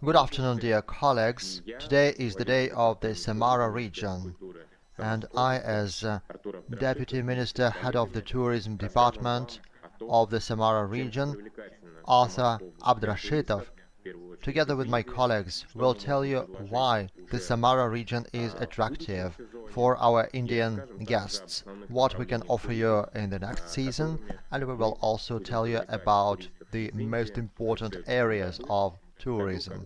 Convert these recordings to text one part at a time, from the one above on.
Good afternoon, dear colleagues. Today is the day of the Samara region, and I, as Deputy Minister, Head of the Tourism Department of the Samara region, Arthur Abdrashitov, together with my colleagues, will tell you why the Samara region is attractive for our Indian guests, what we can offer you in the next season, and we will also tell you about the most important areas of tourism.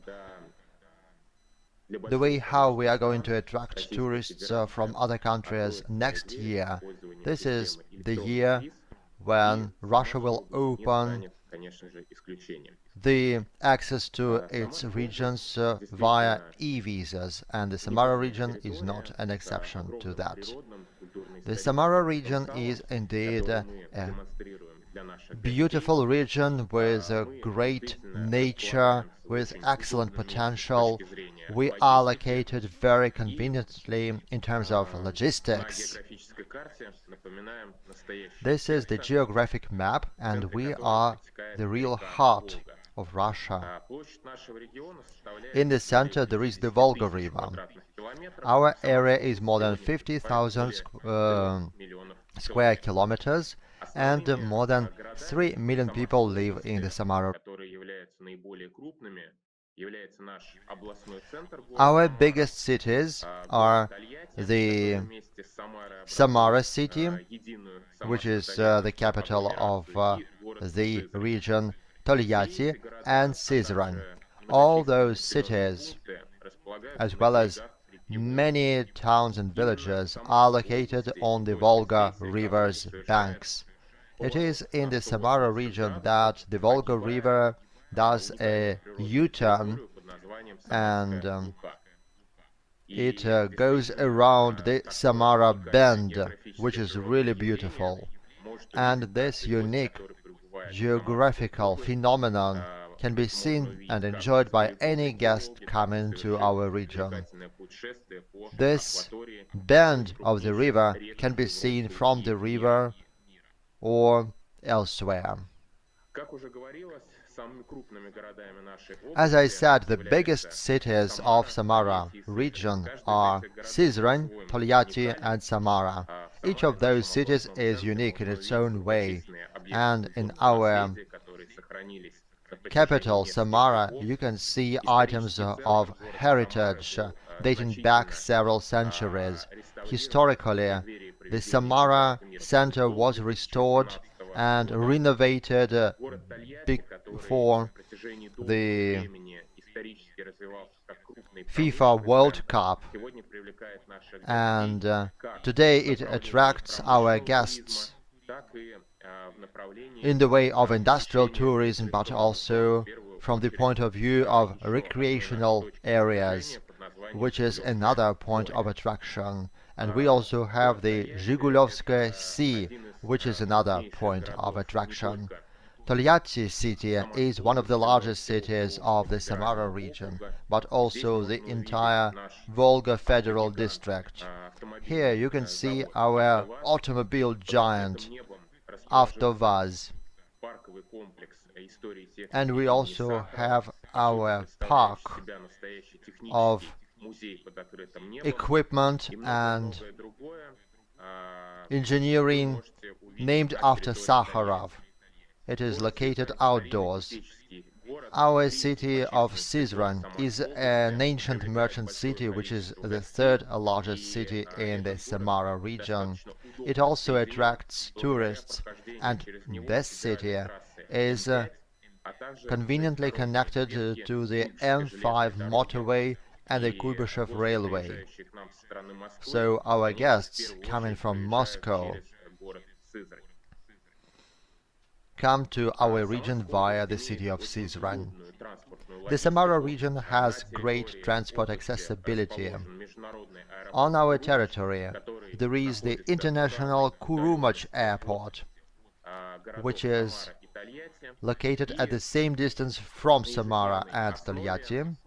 The way how we are going to attract tourists from other countries next year. This is the year when Russia will open the access to its regions via e-visas, and the Samara region is not an exception to that. The Samara region is indeed a beautiful region with great nature, with excellent potential. We are located very conveniently in terms of logistics. This is the geographic map, and we are the real heart of Russia. In the center there is the Volga River. Our area is more than 50,000 square kilometers, and more than 3 million people live in the Samara. Our biggest cities are the Samara city, which is the capital of the region, Tolyatti, and Syzran. All those cities, as well as many towns and villages, are located on the Volga River's banks. It is in the Samara region that the Volga River does a U-turn, and it goes around the Samara Bend, which is really beautiful. And this unique geographical phenomenon can be seen and enjoyed by any guest coming to our region. This bend of the river can be seen from the river or elsewhere. As I said, the biggest cities of Samara region are Syzran, Tolyatti, and Samara. Each of those cities is unique in its own way, and in our capital, Samara, you can see items of heritage dating back several centuries. Historically, the Samara center was restored and renovated before the FIFA World Cup, and today it attracts our guests in the way of industrial tourism, but also from the point of view of recreational areas, which is another point of attraction. And we also have the Zhigulovskoye Sea, which is another point of attraction. Tolyatti city is one of the largest cities of the Samara region, but also the entire Volga Federal District. Here you can see our automobile giant, AvtoVAZ. And we also have our park of equipment and engineering named after Sakharov. It is located outdoors. Our city of Syzran is an ancient merchant city, which is the third largest city in the Samara region. It also attracts tourists, and this city is conveniently connected to the M5 motorway and the Kuybyshev railway. So our guests coming from Moscow come to our region via the city of Syzran. The Samara region has great transport accessibility. On our territory, there is the international Kurumach airport, which is located at the same distance from Samara and Tolyatti.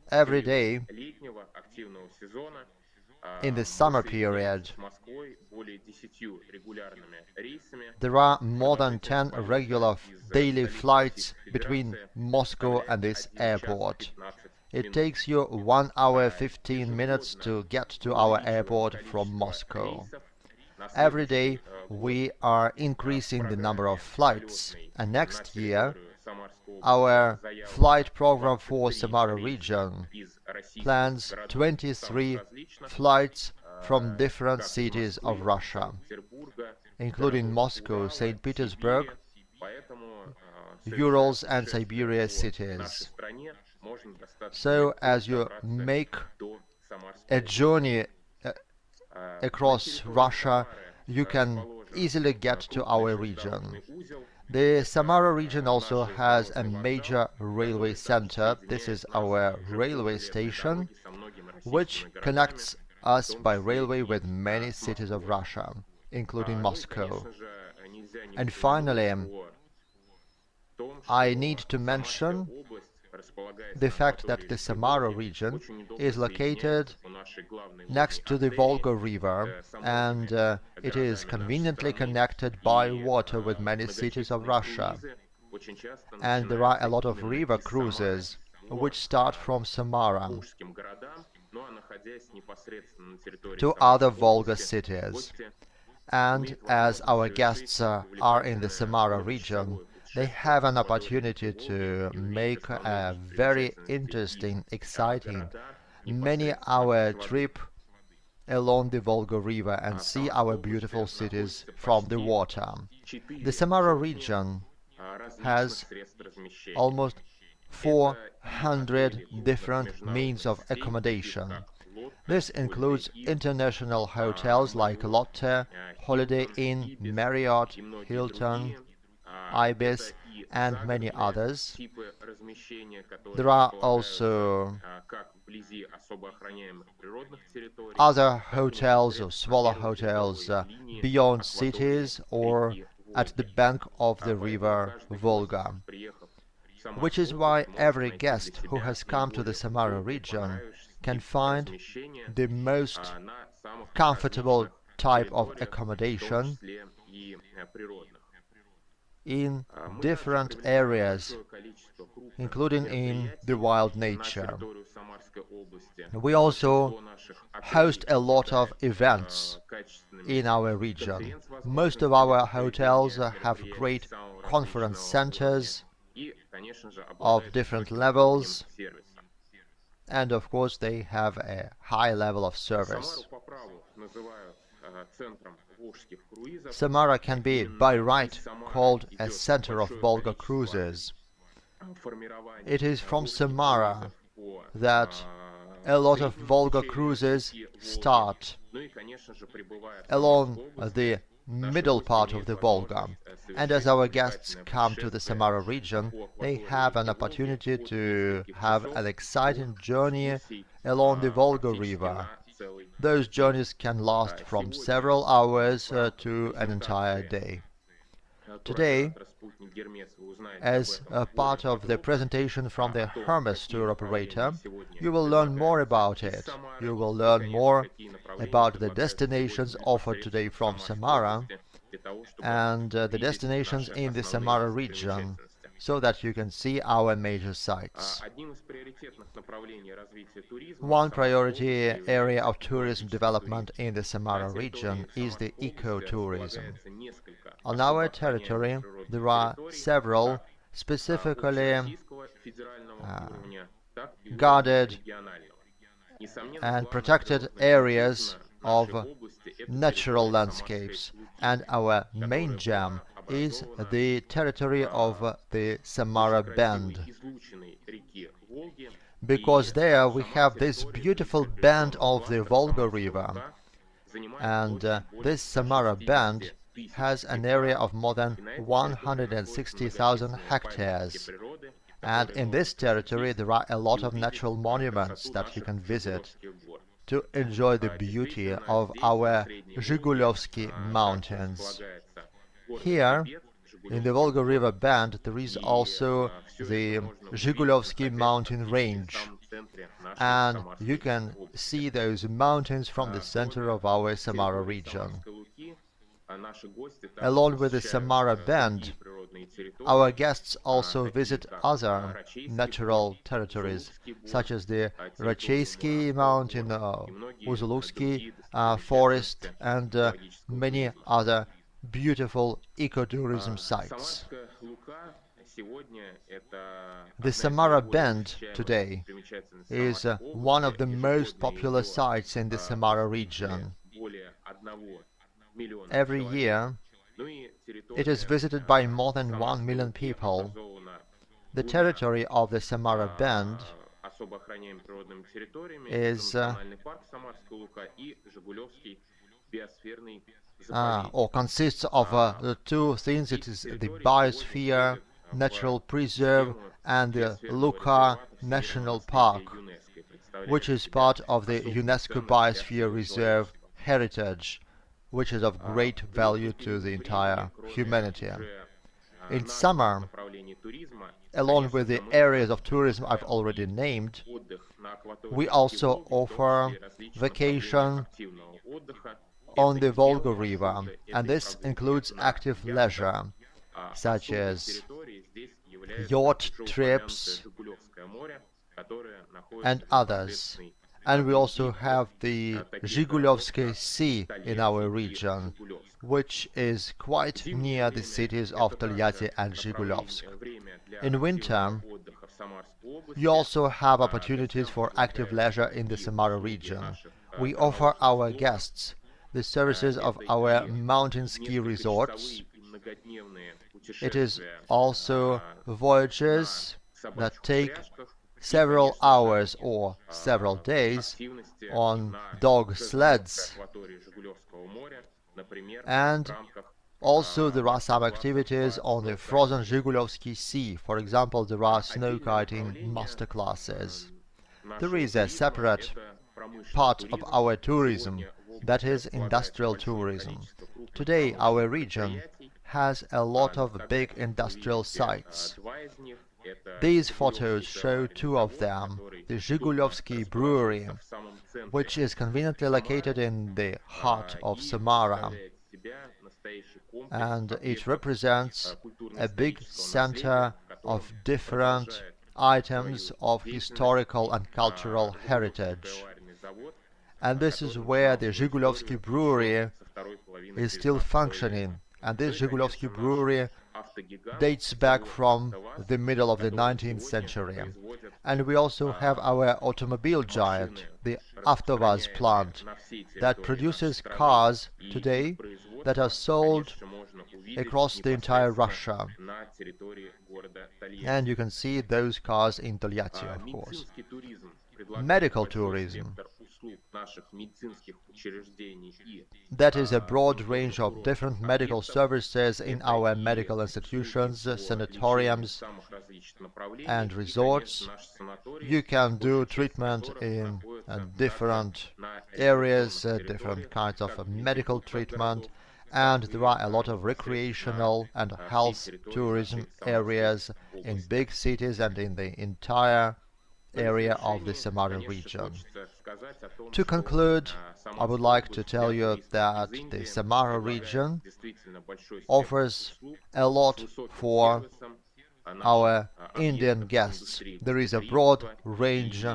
Every day, in the summer period. There are more than 10 regular daily flights between Moscow and this airport. It takes you 1 hour 15 minutes to get to our airport from Moscow. Every day we are increasing the number of flights, and next year our flight program for Samara region plans 23 flights from different cities of Russia, including Moscow, St. Petersburg, Urals and Siberia cities. So as you make a journey across Russia, you can easily get to our region. The Samara region also has a major railway center. This is our railway station, which connects us by railway with many cities of Russia, including Moscow. And finally, I need to mention the fact that the Samara region is located next to the Volga River, and it is conveniently connected by water with many cities of Russia. And there are a lot of river cruises which start from Samara to other Volga cities. And as our guests are in the Samara region, they have an opportunity to make a very interesting, exciting, many-hour trip along the Volga River and see our beautiful cities from the water. The Samara region has almost 400 different means of accommodation. This includes international hotels like Lotte, Holiday Inn, Marriott, Hilton, Ibis, and many others. There are also other hotels or smaller hotels beyond cities or at the bank of the river Volga, which is why every guest who has come to the Samara region can find the most comfortable type of accommodation in different areas, including in the wild nature. We also host a lot of events in our region. Most of our hotels have great conference centers of different levels, and of course they have a high level of service. Samara can be by right called a center of Volga cruises. It is from Samara that a lot of Volga cruises start along the middle part of the Volga. And as our guests come to the Samara region, they have an opportunity to have an exciting journey along the Volga River. Those journeys can last from several hours to an entire day. Today, as a part of the presentation from the Hermes tour operator, you will learn more about it. You will learn more about the destinations offered today from Samara and the destinations in the Samara region, so that you can see our major sites. One priority area of tourism development in the Samara region is the ecotourism. On our territory, there are several specifically guarded and protected areas of natural landscapes, and our main gem is the territory of the Samara Bend, because there we have this beautiful bend of the Volga River, and this Samara Bend has an area of more than 160,000 hectares. And in this territory there are a lot of natural monuments that you can visit to enjoy the beauty of our Zhigulovsky mountains. Here, in the Volga River Band, there is also the Zhigulovsky mountain range, and you can see those mountains from the center of our Samara region. Along with the Samara Band, our guests also visit other natural territories, such as the Racheyski Mountain, Uzuluksky Forest, and many other beautiful ecotourism sites. The Samara Bend today is one of the most popular sites in the Samara region. Every year, it is visited by more than 1 million people. The territory of the Samara Bend is or consists of the two things. It is the biosphere, natural preserve, and the Luka National Park, which is part of the UNESCO Biosphere Reserve heritage, which is of great value to the entire humanity. In summer, along with the areas of tourism I've already named, we also offer vacation on the Volga River, and this includes active leisure, such as yacht trips and others. And we also have the Zhigulyovsky Sea in our region, which is quite near the cities of Tolyatti and Zhigulyovsk. In winter, you also have opportunities for active leisure in the Samara region. We offer our guests the services of our mountain ski resorts. It is also voyages that take several hours or several days on dog sleds, and also there are some activities on the frozen Zhigulyovsky Sea. For example, there are snow kiting master classes. There is a separate part of our tourism, that is industrial tourism. Today our region has a lot of big industrial sites. These photos show two of them, the Zhigulyovsky Brewery, which is conveniently located in the heart of Samara, and it represents a big center of different items of historical and cultural heritage. And this is where the Zhigulyovsky Brewery is still functioning. And this Zhigulyovsky Brewery dates back from the middle of the 19th century. And we also have our automobile giant, the Avtovaz plant, that produces cars today that are sold across the entire Russia. And you can see those cars in Tolyatti, of course. Medical tourism. That is a broad range of different medical services in our medical institutions, sanatoriums, and resorts. You can do treatment in different areas, different kinds of medical treatment, and there are a lot of recreational and health tourism areas in big cities and in the entire area of the Samara region. To conclude, I would like to tell you that the Samara region offers a lot for our Indian guests. There is a broad range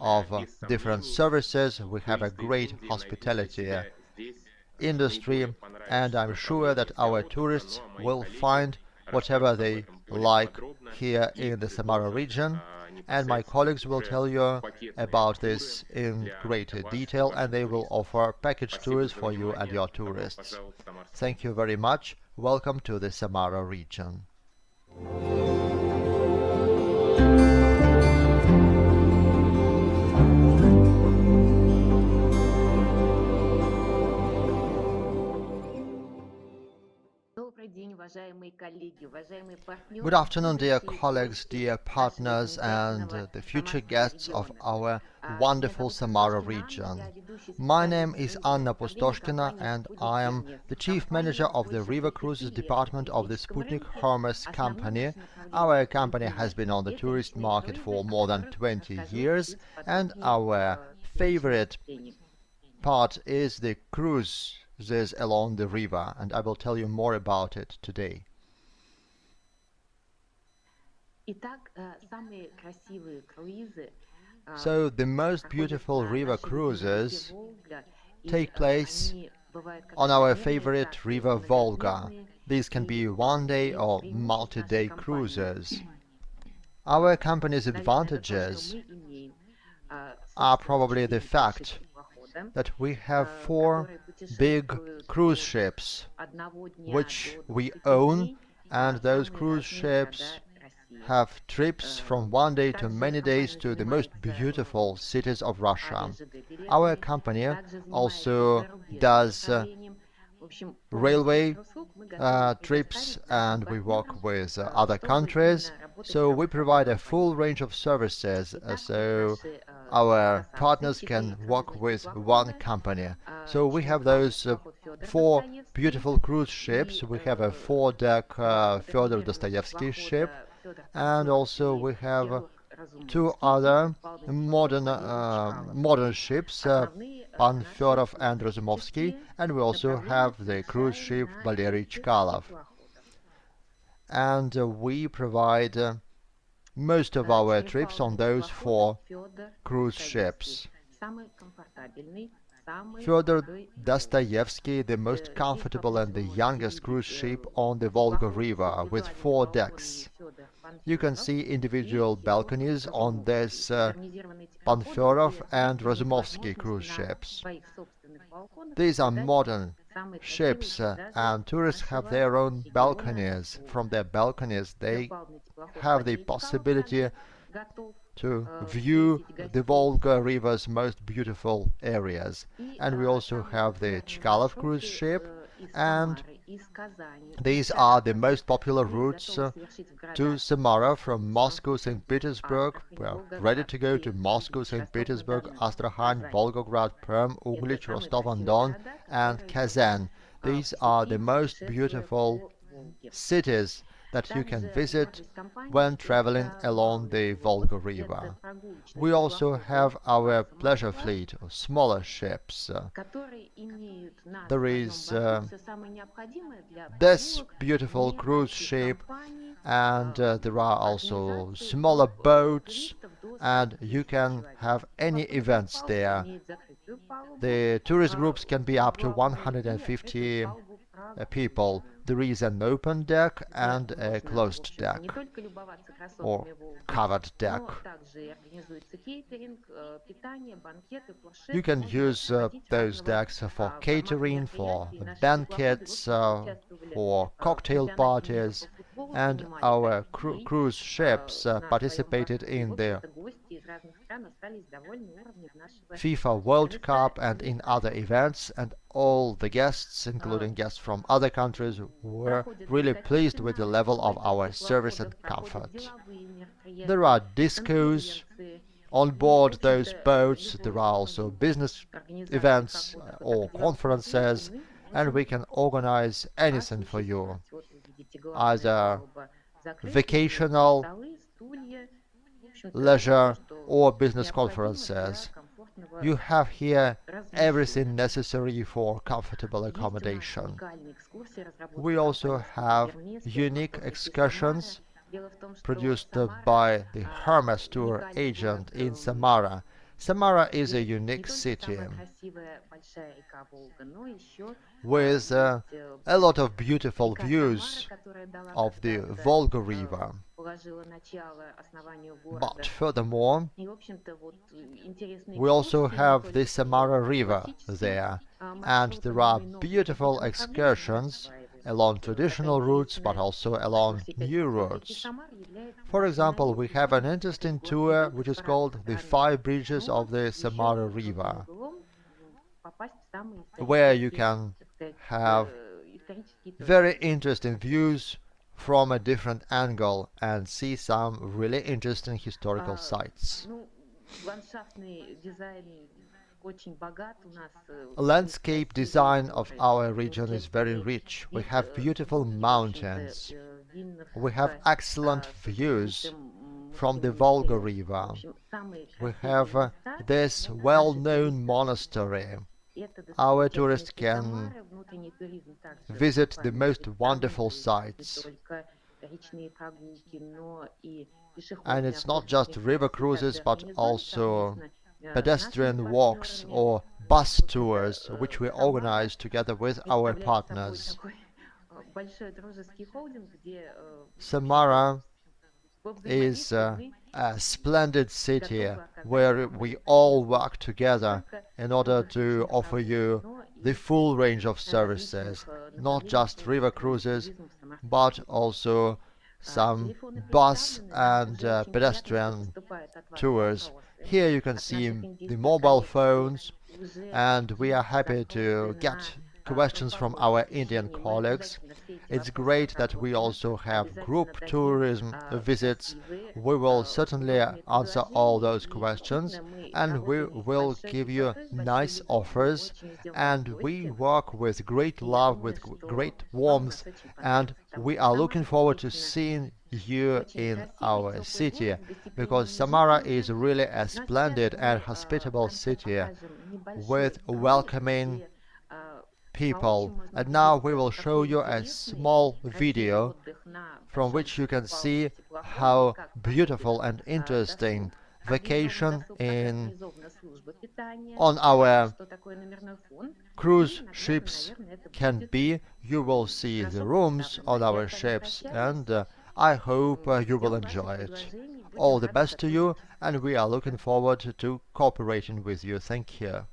of different services. We have a great hospitality industry, and I'm sure that our tourists will find whatever they like here in the Samara region, and my colleagues will tell you about this in greater detail, and they will offer package tours for you and your tourists. Thank you very much. Welcome to the Samara region. Good afternoon, dear colleagues, dear partners, and the future guests of our wonderful Samara region. My name is Anna Pustoshkina, and I am the Chief Manager of the River Cruises Department of the Sputnik Hermes company. Our company has been on the tourist market for more than 20 years, and our favorite part is the cruises along the river, and I will tell you more about it today. So the most beautiful river cruises take place on our favorite river Volga. These can be one-day or multi-day cruises. Our company's advantages are probably the fact that we have four big cruise ships which we own, and those cruise ships have trips from one day to many days to the most beautiful cities of Russia. Our company also does railway trips, and we work with other countries. So we provide a full range of services so our partners can work with one company. So we have those four beautiful cruise ships. We have a four-deck Fyodor Dostoevsky ship, and also we have two other modern ships, Pan Fyodorov and Razumovsky, and we also have the cruise ship Valery Chkalov. And we provide most of our trips on those four cruise ships. Fyodor Dostoevsky, the most comfortable and the youngest cruise ship on the Volga River, with four decks. You can see individual balconies on this Panfyorov and Razumovsky cruise ships. These are modern ships, and tourists have their own balconies. From their balconies, they have the possibility to view the Volga River's most beautiful areas. And we also have the Chkalov cruise ship, and these are the most popular routes to Samara from Moscow, St. Petersburg. We are ready to go to Moscow, St. Petersburg, Astrakhan, Volgograd, Perm, Uglich, Rostov-on-Don, and Kazan. These are the most beautiful cities that you can visit when traveling along the Volga River. We also have our pleasure fleet, or smaller ships. There is this beautiful cruise ship, and there are also smaller boats, and you can have any events there. The tourist groups can be up to 150 people. There is an open deck and a closed deck or covered deck. You can use those decks for catering, for banquets, for cocktail parties, and our cruise ships participated in the FIFA World Cup and in other events, and all the guests, including guests from other countries, were really pleased with the level of our service and comfort. There are discos on board those boats. There are also business events or conferences, and we can organize anything for you, either vacational, leisure, or business conferences. You have here everything necessary for comfortable accommodation. We also have unique excursions produced by the Hermes tour agent in Samara. Samara is a unique city with a lot of beautiful views of the Volga River. But furthermore, we also have the Samara River there, and there are beautiful excursions along traditional routes, but also along new routes. For example, we have an interesting tour which is called the Five Bridges of the Samara River, where you can have very interesting views from a different angle and see some really interesting historical sites. Landscape design of our region is very rich. We have beautiful mountains. We have excellent views from the Volga River. We have this well-known monastery. Our tourists can visit the most wonderful sites. And it's not just river cruises, but also pedestrian walks or bus tours, which we organize together with our partners. Samara is a splendid city where we all work together in order to offer you the full range of services, not just river cruises, but also some bus and pedestrian tours. Here you can see the mobile phones, and we are happy to get questions from our Indian colleagues. It's great that we also have group tourism visits. We will certainly answer all those questions, and we will give you nice offers, and we work with great love, with great warmth, and we are looking forward to seeing you in our city, because Samara is really a splendid and hospitable city with welcoming people. And now we will show you a small video from which you can see how beautiful and interesting vacation in on our cruise ships can be. You will see the rooms on our ships, and I hope you will enjoy it. All the best to you, and we are looking forward to cooperating with you. Thank you.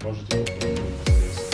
Можете попробовать.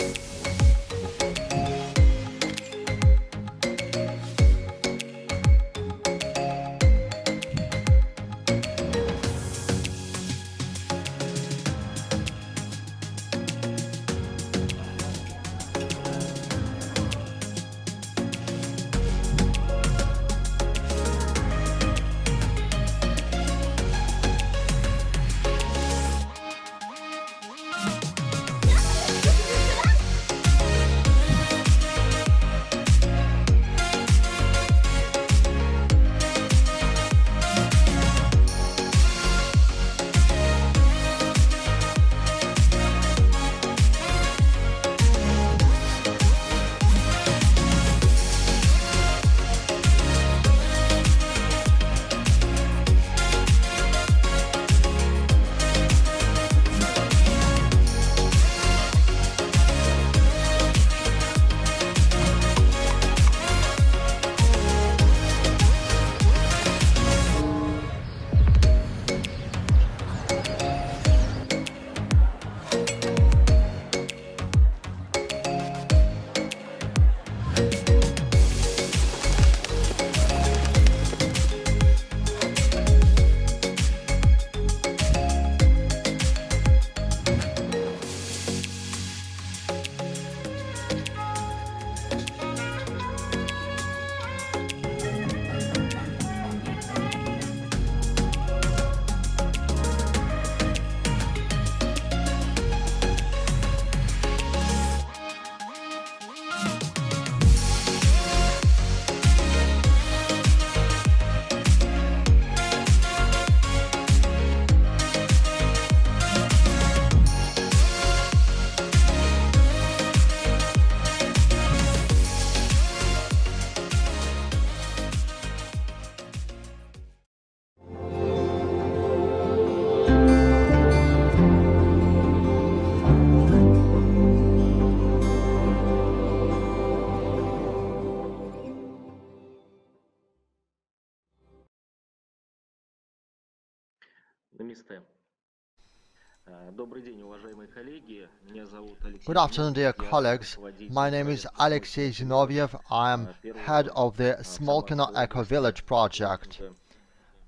Good afternoon, dear colleagues. My name is Alexey Zinoviev. I am head of the Smolkino Eco Village project,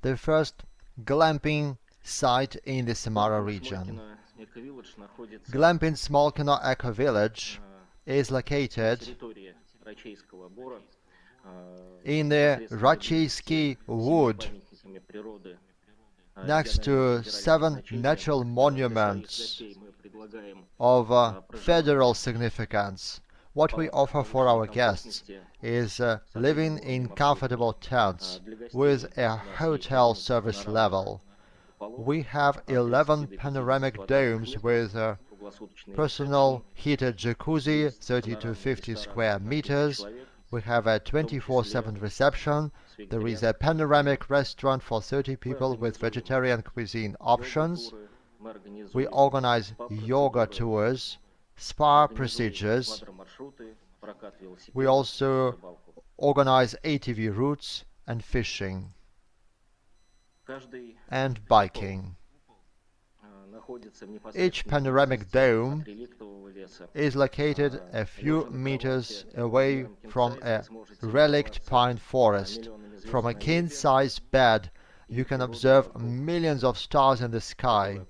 the first glamping site in the Samara region. Glamping Smolkino Eco Village is located in the Racheyski Wood, next to 7 natural monuments of federal significance. What we offer for our guests is living in comfortable tents with a hotel service level. We have 11 panoramic domes with personal heated jacuzzi, 30 to 50 square meters. We have a 24/7 reception. There is a panoramic restaurant for 30 people with vegetarian cuisine options. We organize yoga tours, spa procedures. We also organize ATV routes and fishing and biking. Each panoramic dome is located a few meters away from a relict pine forest. From a king-size bed, you can observe millions of stars in the sky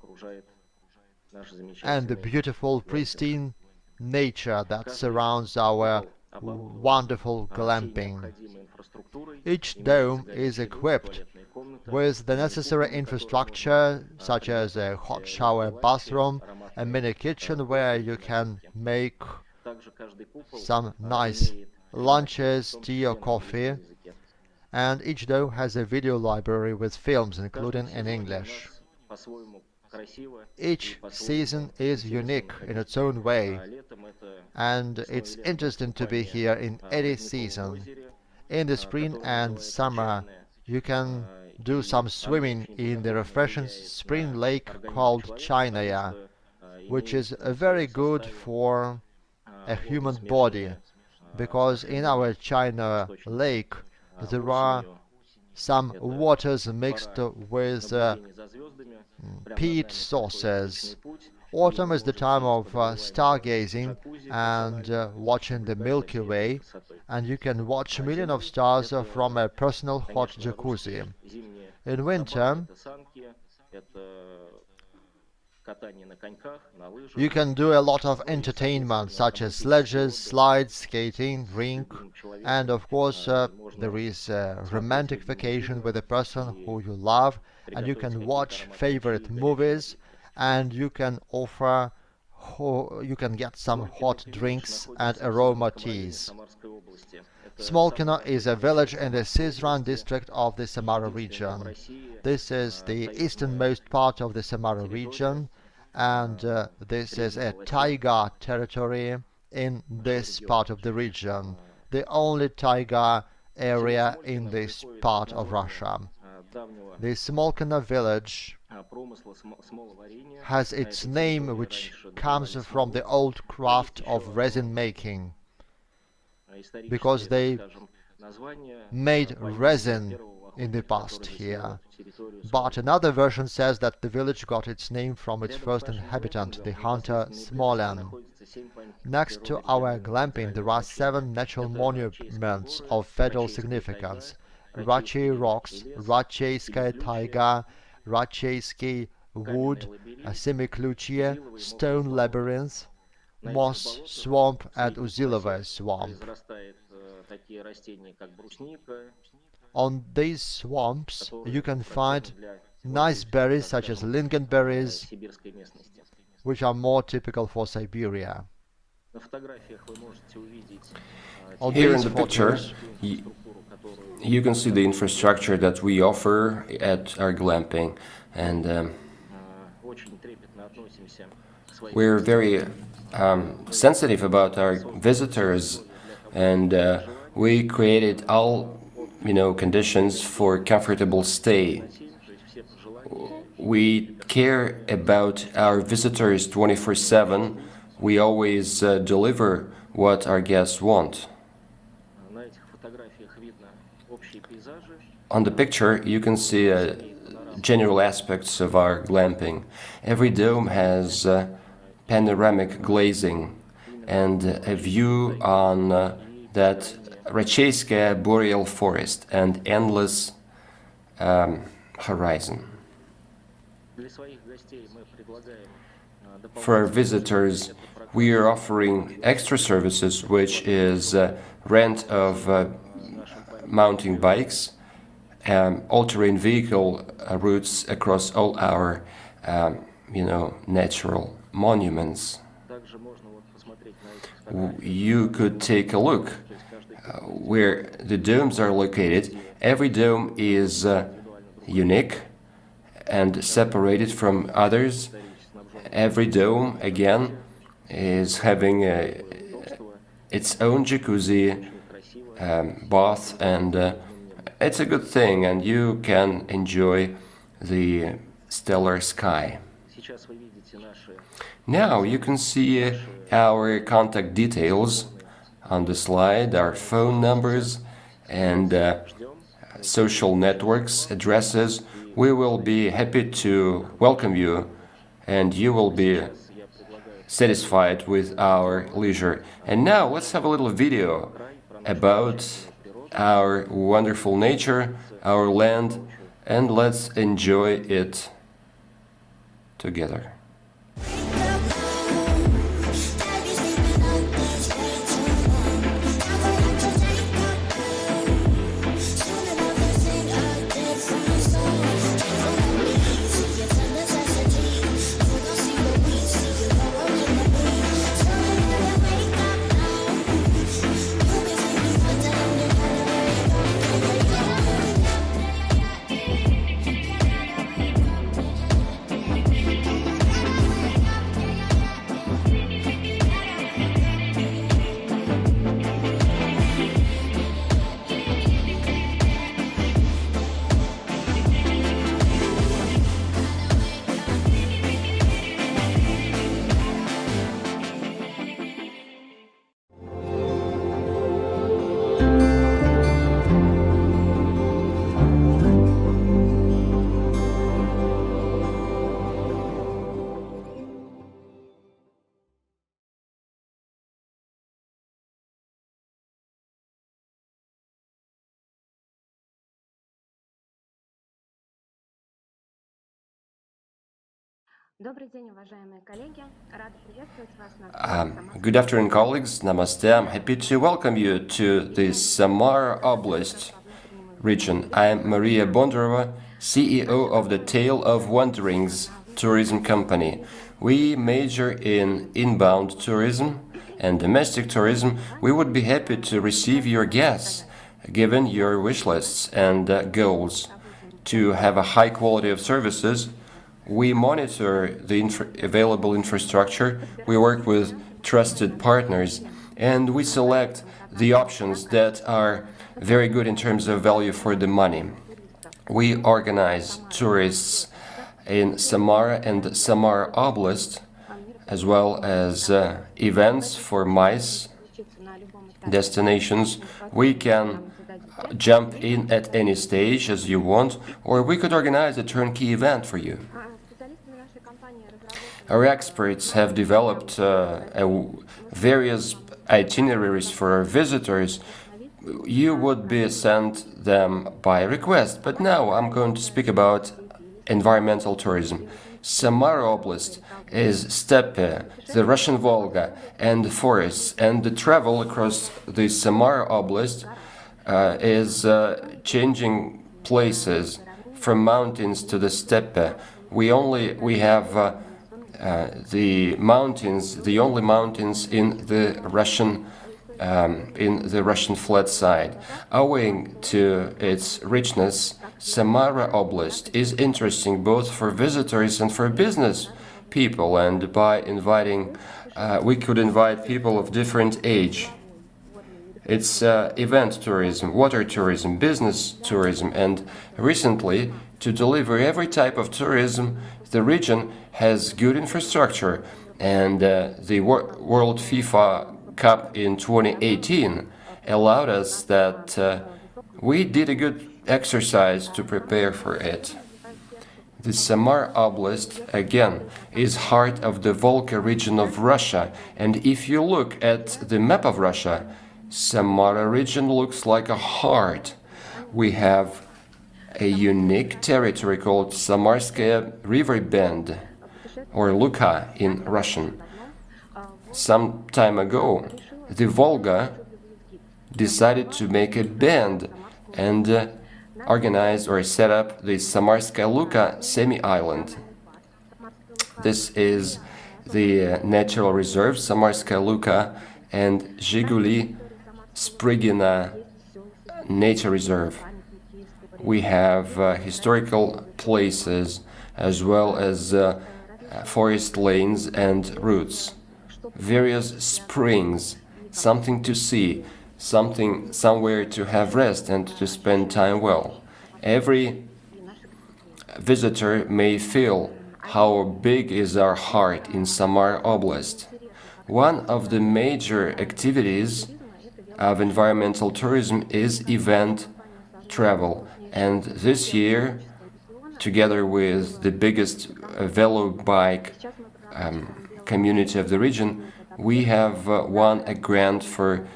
and the beautiful, pristine nature that surrounds our wonderful glamping. Each dome is equipped with the necessary infrastructure such as a hot shower bathroom, a mini kitchen where you can make some nice lunches, tea or coffee, and each dome has a video library with films including in English. Each season is unique in its own way, and it's interesting to be here in any season. In the spring and summer, you can do some swimming in the refreshing spring lake called Chainaya, which is very good for a human body, because in our China lake there are some waters mixed with peat sources. Autumn is the time of stargazing and watching the Milky Way, and you can watch millions of stars from a personal hot jacuzzi. In winter, you can do a lot of entertainment such as sledges, slides, skating, rink, and of course there is a romantic vacation with a person who you love, and you can watch favorite movies, and you can you can get some hot drinks and aroma teas. Smolkino is a village in the Syzran district of the Samara region. This is the easternmost part of the Samara region, and this is a taiga territory in this part of the region, the only taiga area in this part of Russia. The Smolkino village has its name, which comes from the old craft of resin making, because they made resin in the past here. But another version says that the village got its name from its first inhabitant, the hunter Smolan. Next to our glamping, there are 7 natural monuments of federal significance: Rachey Rocks, Racheyskaya Taiga, Racheyski Wood, Semikluchye, Stone Labyrinth, Moss Swamp, and Uzilova Swamp. On these swamps you can find nice berries such as lingonberries, which are more typical for Siberia. On Here in these the picture, photos, you can see the infrastructure that we offer at our glamping, and we're very sensitive about our visitors, and we created all conditions for comfortable stay. We care about our visitors 24/7. We always deliver what our guests want. On the picture, you can see general aspects of our glamping. Every dome has panoramic glazing and a view on that Racheyskaya boreal forest and endless horizon. For our visitors, we are offering extra services, which is rent of mountain bikes, all-terrain vehicle routes across all our, natural monuments. You could take a look where the domes are located. Every dome is unique and separated from others. Every dome, again, is having its own jacuzzi, bath, and it's a good thing, and you can enjoy the stellar sky. Now you can see our contact details on the slide, our phone numbers and social networks addresses. We will be happy to welcome you, and you will be satisfied with our leisure. And now let's have a little video about our wonderful nature, our land, and let's enjoy it together. Good afternoon, colleagues. Namaste. I'm happy to welcome you to the Samara Oblast region. I'm Maria Bondarova, CEO of the Tale of Wanderings tourism company. We major in inbound tourism and domestic tourism. We would be happy to receive your guests, given your wish lists and goals. To have a high quality of services, we monitor the available infrastructure, we work with trusted partners, and we select the options that are very good in terms of value for the money. We organize tourists in Samara and Samara Oblast, as well as events for MICE destinations. We can jump in at any stage as you want, or we could organize a turnkey event for you. Our experts have developed various itineraries for our visitors. You would be sent them by request, but now I'm going to speak about environmental tourism. Samara Oblast is steppe, the Russian Volga, and the forests, and the travel across the Samara Oblast is changing places from mountains to the steppe. We have the mountains, the only mountains in the Russian flat side. Owing to its richness, Samara Oblast is interesting both for visitors and for business people, and by inviting, we could invite people of different age. It's event tourism, water tourism, business tourism, and recently, to deliver every type of tourism, the region has good infrastructure, and the World FIFA Cup in 2018 allowed us that we did a good exercise to prepare for it. The Samara Oblast, again, is heart of the Volga region of Russia, and if you look at the map of Russia, Samara region looks like a heart. We have a unique territory called Samarskaya River Bend, or Luka in Russian. Some time ago, the Volga decided to make a bend and organize or set up the Samarskaya Luka semi-island. This is the natural reserve Samarskaya Luka and Zhiguli Sprigina nature reserve. We have historical places as well as forest lanes and routes, various springs, something to see, somewhere to have rest and to spend time well. Every visitor may feel how big is our heart in Samara Oblast. One of the major activities of environmental tourism is event travel, and this year, together with the biggest velo bike community of the region, we have won a grant for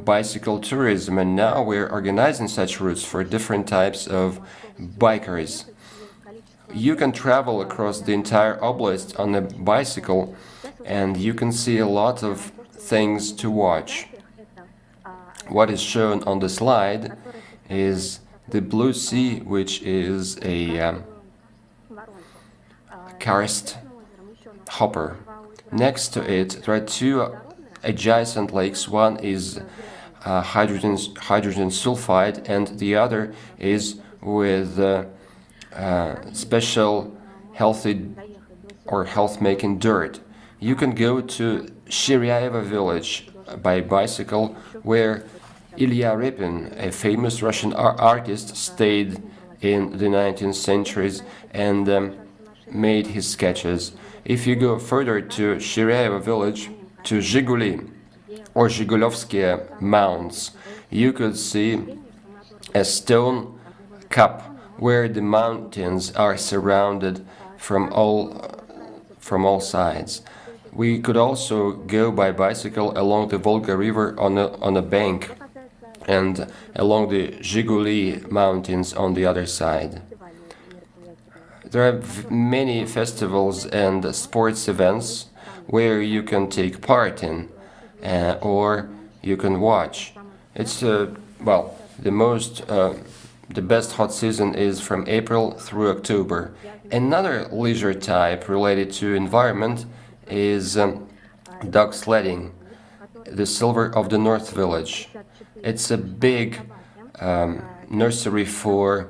bicycle tourism, and now we're organizing such routes for different types of bikers. You can travel across the entire oblast on a bicycle, and you can see a lot of things to watch. What is shown on the slide is the Blue Sea, which is a karst hopper. Next to it, there are two adjacent lakes. One is hydrogen sulfide, and the other is with special healthy or health-making dirt. You can go to Shiryaeva village by bicycle, where Ilya Repin, a famous Russian artist, stayed in the 19th centuries and made his sketches. If you go further to Shiryaeva village, to Zhiguli or Zhigulovsky mounds, you could see a stone cup where the mountains are surrounded from all sides. We could also go by bicycle along the Volga River on a bank and along the Zhiguli mountains on the other side. There are many festivals and sports events where you can take part in or you can watch. It's the best hot season is from April through October. Another leisure type related to environment is dog sledding, the Silver of the North Village. It's a big nursery for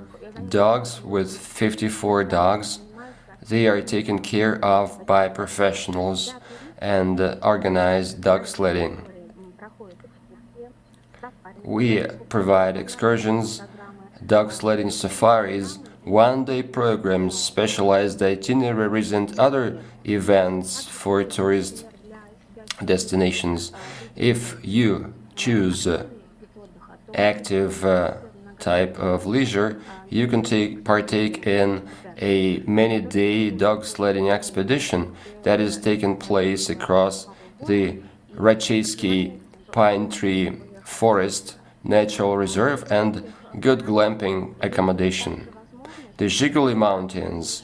dogs with 54 dogs. They are taken care of by professionals and organize dog sledding. We provide excursions, dog sledding safaris, one-day programs, specialized itineraries, and other events for tourist destinations. If you choose active type of leisure, you can partake in a many-day dog sledding expedition that is taking place across the Racheysky Pine Tree Forest Natural Reserve and good glamping accommodation. The Zhiguli Mountains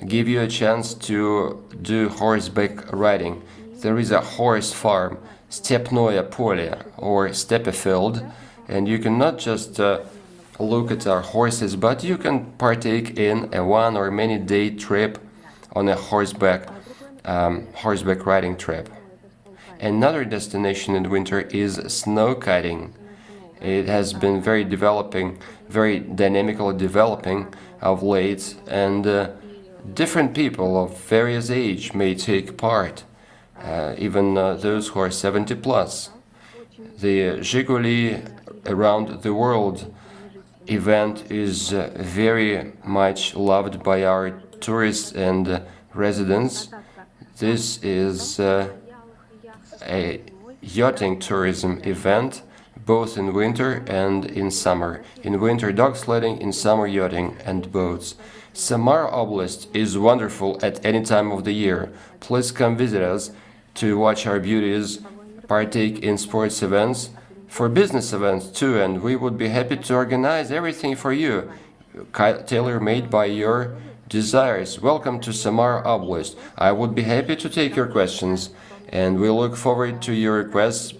give you a chance to do horseback riding. There is a horse farm, Stepnoye Polye, or steppe field, and you can not just look at our horses, but you can partake in a one or many day trip on a horseback riding trip. Another destination in winter is snow kiting. It has been very dynamically developing of late, and different people of various age may take part, even those who are 70 plus. The Zhiguli Around the World event is very much loved by our tourists and residents. This is a yachting tourism event, both in winter and in summer. In winter, dog sledding, in summer, yachting and boats. Samara Oblast is wonderful at any time of the year. Please come visit us to watch our beauties, partake in sports events, for business events too, and we would be happy to organize everything for you, tailor-made by your desires. Welcome to Samara Oblast. I would be happy to take your questions, and we look forward to your requests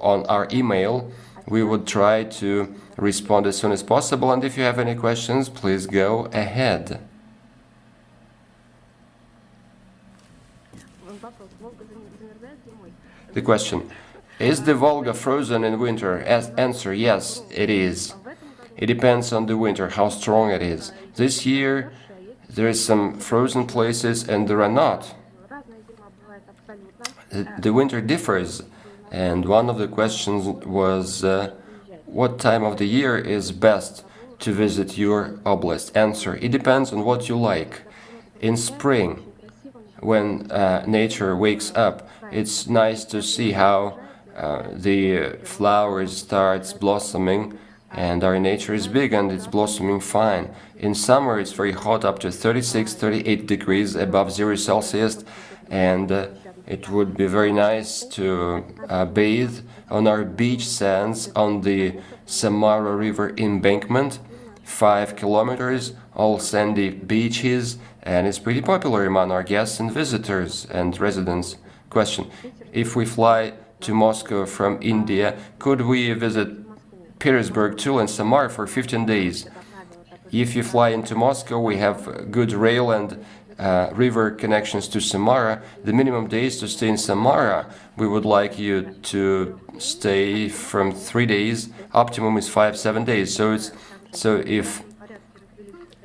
on our email. We would try to respond as soon as possible, and if you have any questions, please go ahead. The question: is the Volga frozen in winter? Answer: yes, it is. It depends on the winter, how strong it is. This year, there is some frozen places and there are not. The winter differs, and one of the questions was what time of the year is best to visit your oblast? Answer: it depends on what you like. In spring, when nature wakes up, it's nice to see how the flowers starts blossoming, and our nature is big and it's blossoming fine. In summer, it's very hot, up to 36, 38 degrees above 0 Celsius, and it would be very nice to bathe on our beach sands on the Samara River embankment. 5 kilometers, all sandy beaches, and it's pretty popular among our guests and visitors and residents. Question: if we fly to Moscow from India, could we visit Petersburg, Tula, and Samara for 15 days? If you fly into Moscow, we have good rail and river connections to Samara. The minimum days to stay in Samara, we would like you to stay from 3 days. Optimum is 5-7 days. So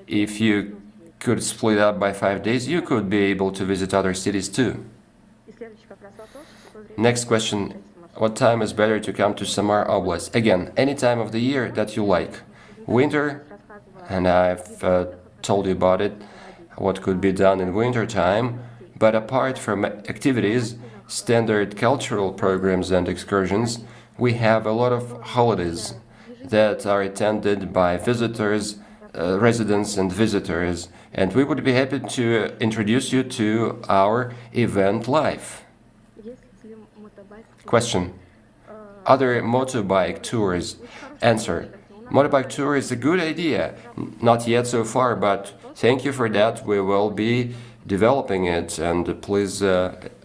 if you could split up by 5 days, you could be able to visit other cities too. Next question: what time is better to come to Samara Oblast? Again, any time of the year that you like. Winter, and I've told you about it, what could be done in winter time. But apart from activities, standard cultural programs and excursions, we have a lot of holidays that are attended by visitors, residents and visitors, and we would be happy to introduce you to our event life. Question: other motorbike tours? Answer: motorbike tour is a good idea. Not yet so far, but thank you for that. We will be developing it, and please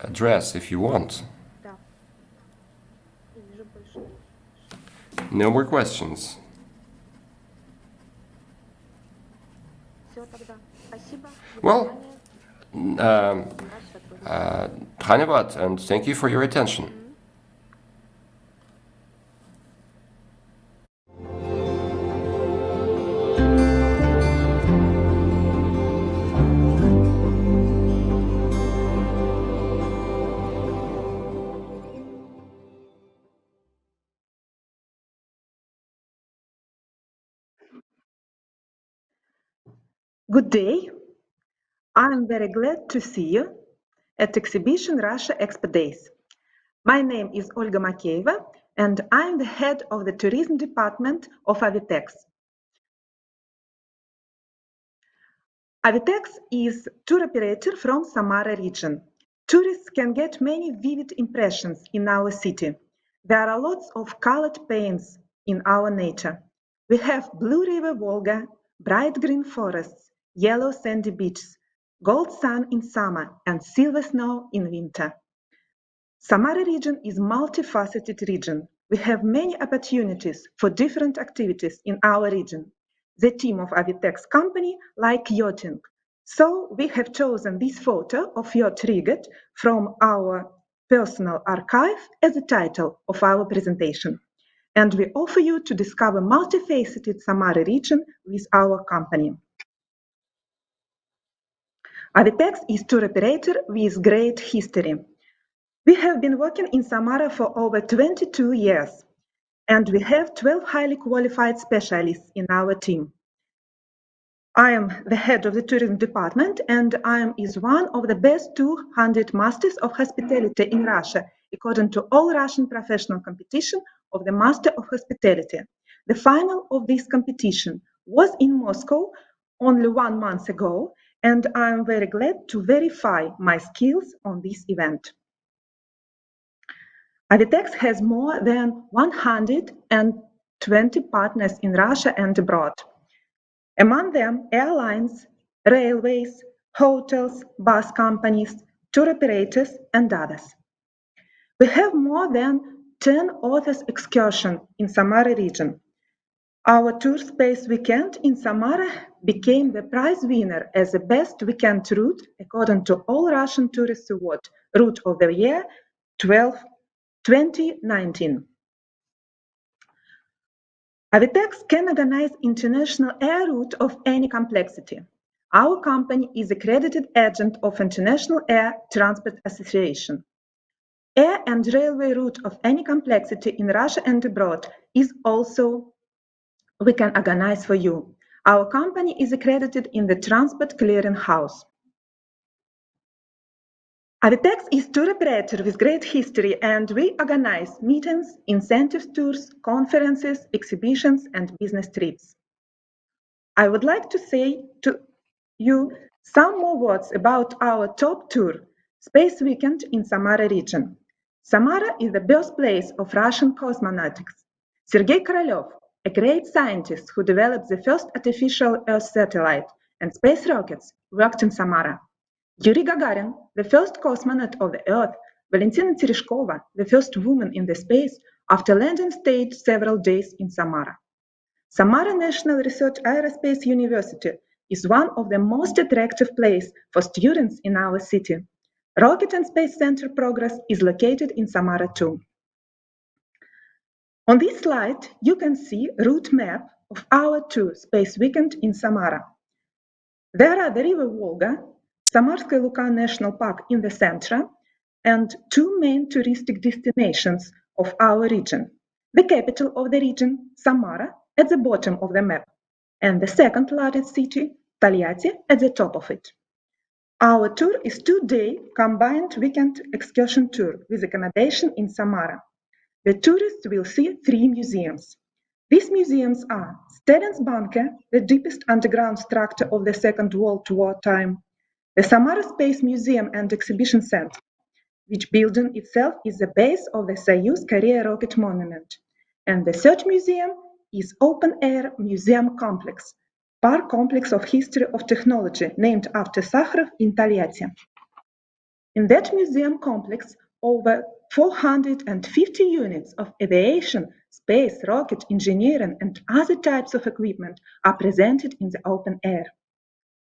address if you want. No more questions. Well, Dhanyavad, and thank you for your attention. Good day. I'm very glad to see you at Exhibition Russia Expo Days. My name is Olga Makeyeva, and I'm the head of the tourism department of Avitex. Avitex is tour operator from Samara region. Tourists can get many vivid impressions in our city. There are lots of colored paints in our nature. We have blue river Volga, bright green forests, yellow sandy beaches, gold sun in summer and silver snow in winter. Samara region is multifaceted region. We have many opportunities for different activities in our region. The team of Avitex company like yachting. So we have chosen this photo of yacht Rigat from our personal archive as the title of our presentation. And we offer you to discover multifaceted Samara region with our company. Avitex is tour operator with great history. We have been working in Samara for over 22 years, and we have 12 highly qualified specialists in our team. I am the head of the tourism department, and I am one of the best 200 masters of hospitality in Russia, according to all Russian professional competition of the Master of Hospitality. The final of this competition was in Moscow only 1 month ago, and I'm very glad to verify my skills on this event. Avitex has more than 120 partners in Russia and abroad. Among them, airlines, railways, hotels, bus companies, tour operators, and others. We have more than 10 authors excursions in Samara region. Our tour space weekend in Samara became the prize winner as the best weekend route according to All Russian Tourist Award Route of the Year 2019. Avitex can organize international air route of any complexity. Our company is accredited agent of International Air Transport Association. Air and railway route of any complexity in Russia and abroad is also we can organize for you. Our company is accredited in the Transport Clearing House. Avitex is tour operator with great history, and we organize meetings, incentive tours, conferences, exhibitions, and business trips. I would like to say to you some more words about our top tour, Space Weekend in Samara region. Samara is the birthplace of Russian cosmonautics. Sergei Korolev, a great scientist who developed the first artificial Earth satellite and space rockets, worked in Samara. Yuri Gagarin, the first cosmonaut of the Earth, Valentina Tereshkova, the first woman in the space, after landing stayed several days in Samara. Samara National Research Aerospace University is one of the most attractive places for students in our city. Rocket and Space Center Progress is located in Samara too. On this slide, you can see route map of our tour Space Weekend in Samara. There are the River Volga, Samarskaya Luka National Park in the center, and two main touristic destinations of our region. The capital of the region, Samara, at the bottom of the map, and the second largest city, Tolyatti, at the top of it. Our tour is 2-day combined weekend excursion tour with accommodation in Samara. The tourists will see 3 museums. These museums are Stalin's bunker, the deepest underground structure of the Second World War time, the Samara Space Museum and Exhibition Center, which building itself is the base of the Soyuz Korea Rocket Monument, and the third museum is open-air museum complex, Park Complex of History of Technology, named after Sakharov in Tolyatti. In that museum complex, over 450 units of aviation, space, rocket, engineering, and other types of equipment are presented in the open air.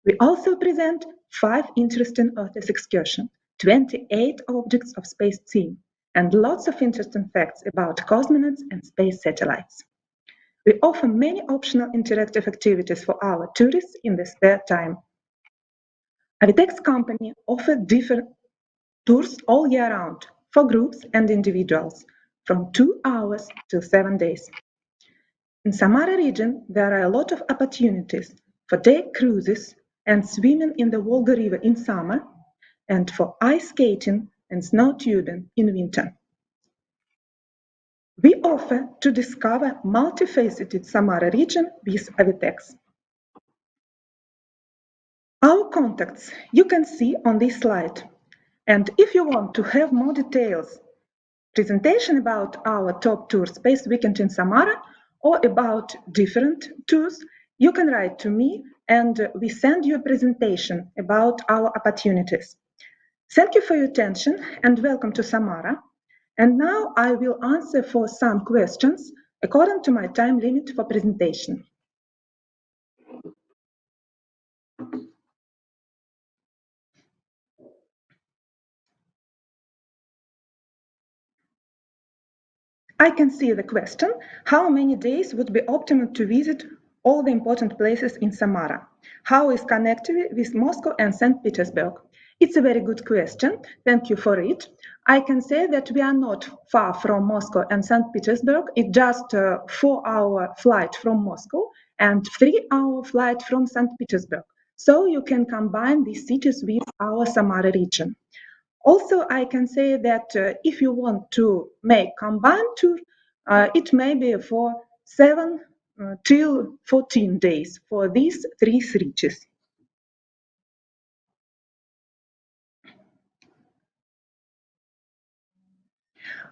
We also present 5 interesting Earth excursions, 28 objects of space theme, and lots of interesting facts about cosmonauts and space satellites. We offer many optional interactive activities for our tourists in their spare time. Avitex company offers different tours all year round for groups and individuals from 2 hours to 7 days. In Samara region, there are a lot of opportunities for day cruises and swimming in the Volga River in summer, and for ice skating and snow tubing in winter. We offer to discover multifaceted Samara region with Avitex. Our contacts you can see on this slide. And if you want to have more details, presentation about our top tour Space Weekend in Samara or about different tours, you can write to me and we send you a presentation about our opportunities. Thank you for your attention and welcome to Samara. And now I will answer for some questions according to my time limit for presentation. I can see the question, how many days would be optimal to visit all the important places in Samara? How is connectivity with Moscow and St. Petersburg? It's a very good question. Thank you for it. I can say that we are not far from Moscow and St. Petersburg. It's just a 4-hour flight from Moscow and 3-hour flight from St. Petersburg. So you can combine these cities with our Samara region. Also, I can say that if you want to make combined tour, it may be for 7 till 14 days for these three reaches.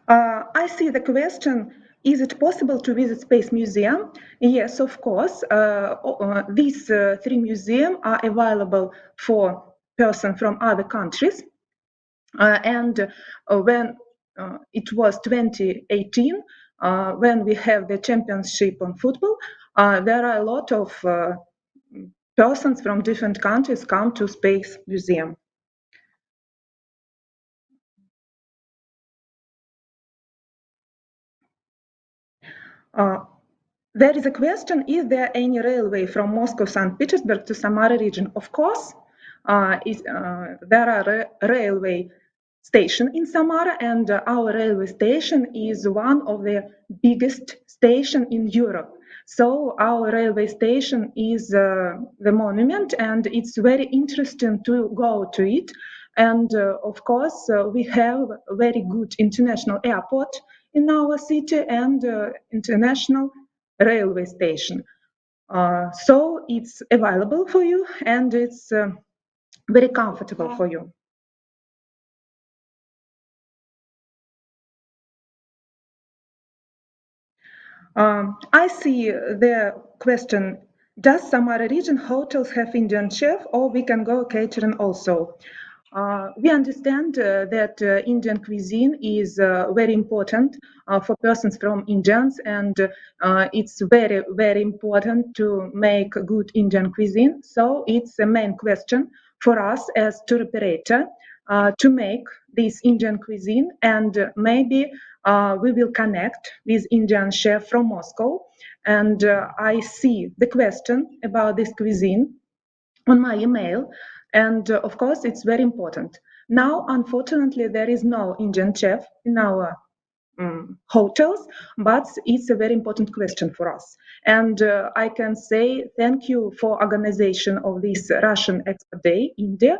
I see the question, is it possible to visit Space Museum? Yes, of course. These three museums are available for persons from other countries. And when it was 2018, when we have the championship on football, there are a lot of persons from different countries come to Space Museum. There is a question, is there any railway from Moscow, St. Petersburg to Samara region? Of course, there are railway station in Samara, and our railway station is one of the biggest station in Europe. So our railway station is the monument, and it's very interesting to go to it. And of course, we have a very good international airport in our city and international railway station. So it's available for you and it's very comfortable for you. I see the question, does Samara region hotels have Indian chef or we can go catering also? We understand that Indian cuisine is very important for persons from Indians, and it's very, very important to make good Indian cuisine. So it's a main question for us as tour operator to make this Indian cuisine, and maybe we will connect with Indian chef from Moscow. And I see the question about this cuisine on my email. And of course, it's very important. Now, unfortunately, there is no Indian chef in our hotels, but it's a very important question for us. And I can say thank you for organization of this Russian Expo Day, India,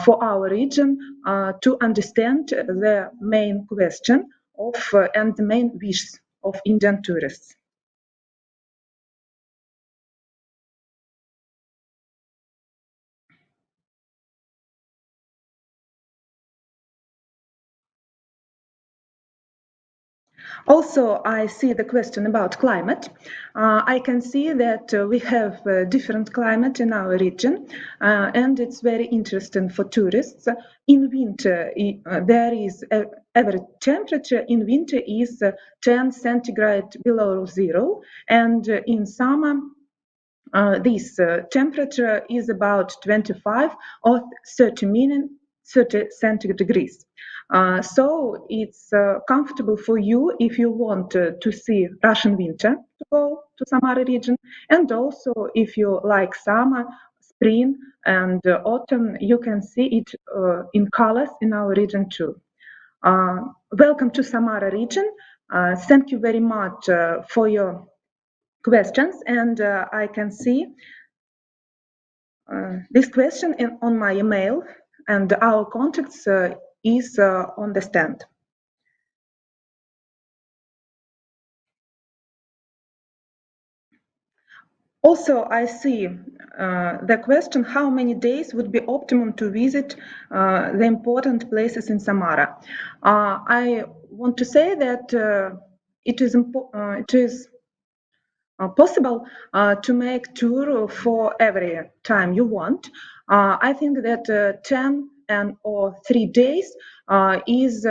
for our region to understand the main question of and the main wishes of Indian tourists. Also, I see the question about climate. I can see that we have different climate in our region, and it's very interesting for tourists. In winter, there is average temperature in winter is 10 centigrade below zero, and in summer, this temperature is about 25 or 30 centigrade degrees. So it's comfortable for you if you want to see Russian winter to go to Samara region, and also if you like summer, spring, and autumn, you can see it in colors in our region too. Welcome to Samara region. Thank you very much for your questions, and I can see this question on my email, and our contacts is on the stand. Also, I see the question, how many days would be optimum to visit the important places in Samara? I want to say that it is possible to make tour for every time you want. I think that 10 and or 3 days is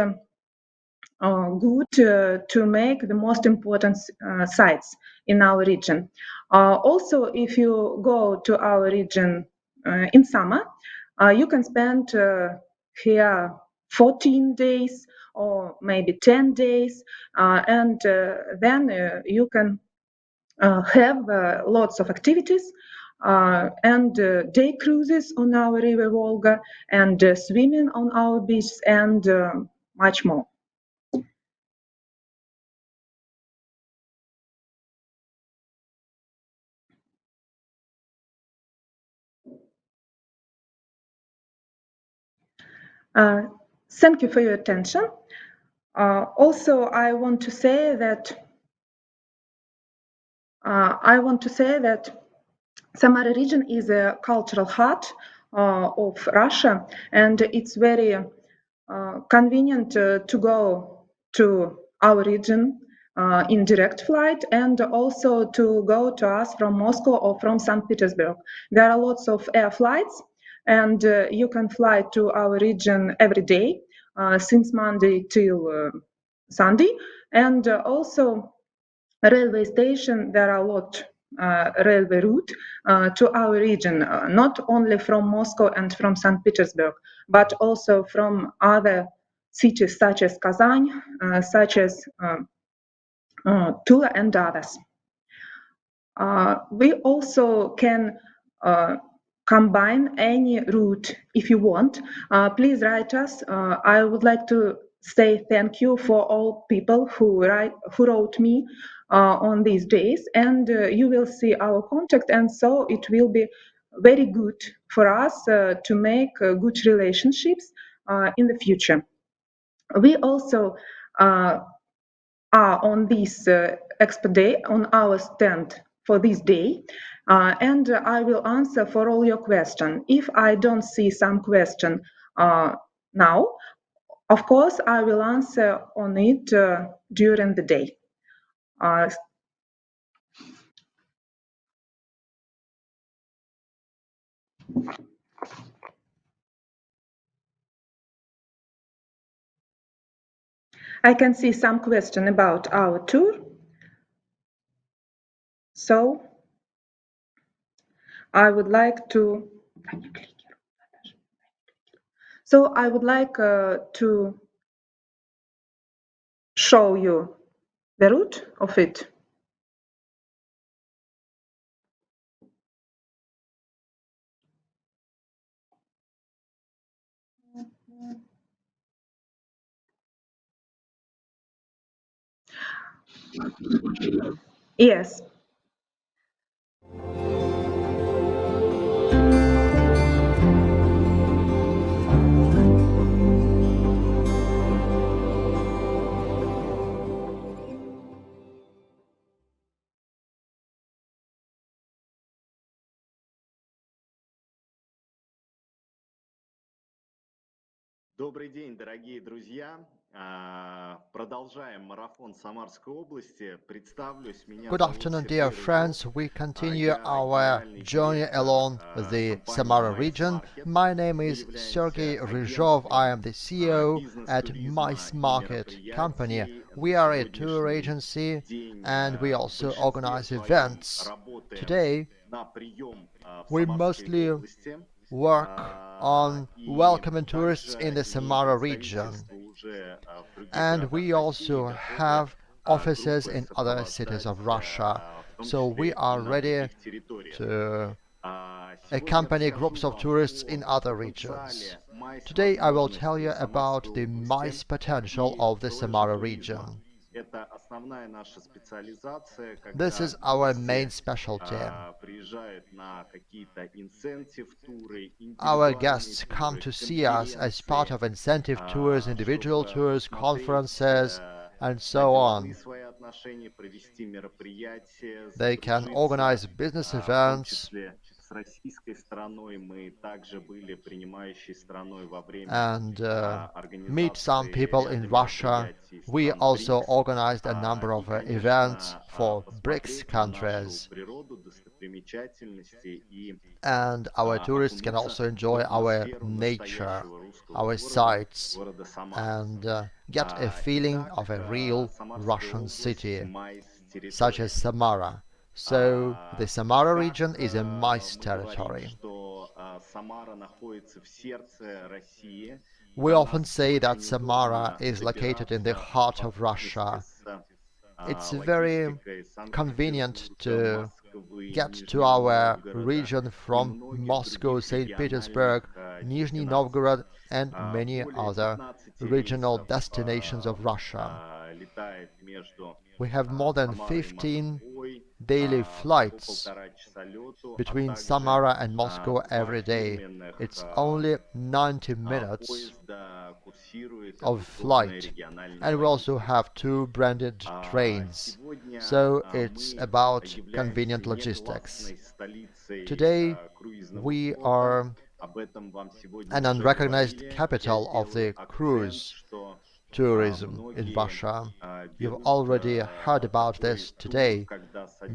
good to make the most important sites in our region. Also, if you go to our region in summer, you can spend here 14 days or maybe 10 days, and then you can have lots of activities and day cruises on our river Volga, and swimming on our beach, and much more. Thank you for your attention. Also, I want to say that I want to say that Samara region is a cultural heart of Russia, and it's very convenient to go to our region in direct flight and also to go to us from Moscow or from St. Petersburg. There are lots of air flights, and you can fly to our region every day since Monday till Sunday, and also railway station, there are a lot railway route to our region, not only from Moscow and from St. Petersburg, but also from other cities such as Kazan, such as Tula and others. We also can combine any route if you want. Please write us. I would like to say thank you for all people who wrote me on these days, and you will see our contact, and so it will be very good for us to make good relationships in the future. We also are on this expo day, on our stand for this day, and I will answer for all your questions. If I don't see some question now, of course, I will answer on it during the day. I can see some question about our tour. So I would like to to show you the route of it. Yes. Добрый день, дорогие друзья. Продолжаем марафон Самарской области. Представлюсь, меня Good зовут afternoon, Сергей dear Рыжов. friends. We continue Я our генеральный journey директор along the компании Samara Mice region. Market. My name Мы is Sergey являемся Ryzhov. I am агентством the CEO at бизнес-туризма Mice и Market Company. мероприятий. We На are a tour сегодняшний agency день and we в also большинстве organize своем events. работаем Today, на прием в we Самарской mostly области. work on И welcoming tourists in также the имеем Samara region. представительство уже в других And городах we России, also готовы have offices группы in other cities сопровождать, of Russia. в том So we числе и are на ready других территориях. to Сегодня accompany groups расскажу of вам tourists in о other regions. потенциале MICE Today I will tell возможностей you в about Самарской the области MICE potential и of the стойлож Samara туризма. region. Это основная наша специализация, This когда is our гости main specialty. приезжают на какие-то инсентив-туры, Our индивидуальные guests come туры, to see us as part конференции, of incentive tours, individual чтобы tours, посмотреть conferences, and на so деловые on. свои отношения, провести мероприятия, They can задружиться, organize business в том events числе с российской стороной. Мы также были принимающей страной во время and meet some организации people ряда in Russia. мероприятий We стран also БРИКС. organized a number И, of events конечно, for BRICS посмотреть на нашу countries. природу, достопримечательности и And our tourists can окунуться also в enjoy our атмосферу nature, настоящего русского our города, sights, города Самара. and get a feeling Итак, of a real Самарская Russian область, city, such as МАИС-территория. Samara. So the Samara Как region is a MICE мы говорим, territory. что Самара находится в сердце России. We До often нас say that очень Samara удобно is located in the добираться heart в of совокупности Russia. с It's very логистикой convenient Санкт-Петербурга, to Москвы, get to Нижнего our Новгорода region и from многих Moscow, других St. региональных Petersburg, Nizhny дестинаций. Novgorod, and many Более other 15 regional рейсов destinations of Russia. летает между We have more than Самарой и 15 Москвой daily по flights 1,5 часа лету, а between также Samara and Moscow два every day. фирменных It's only 90 minutes поезда, of flight. And we also have 2 branded trains. So it's about convenient logistics. Today, we are an unrecognized capital of the cruise tourism in Russia. You've already heard about this today,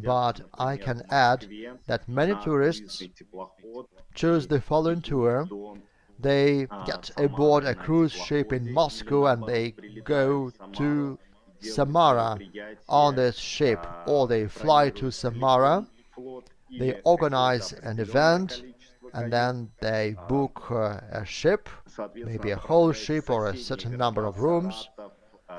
but I can add that many tourists choose the following tour. They get aboard a cruise ship in Moscow and they go to Samara on this ship, or they fly to Samara, they organize an event, and then they book a ship, maybe a whole ship or a certain number of rooms,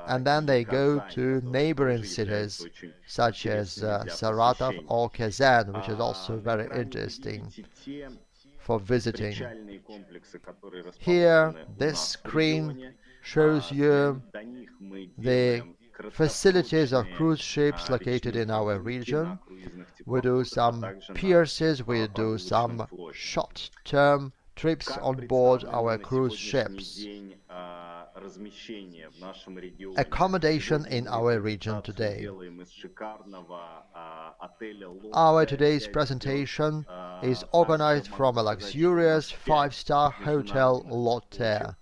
and then they go to neighboring cities such as Saratov or Kazan, which is also very interesting for visiting. Here, this screen shows you the facilities of cruise ships located in our region. We do some pierces, we do some short-term trips on board our cruise ships. Accommodation in our region today. Our today's presentation is organized from a luxurious 5-star hotel Lotte,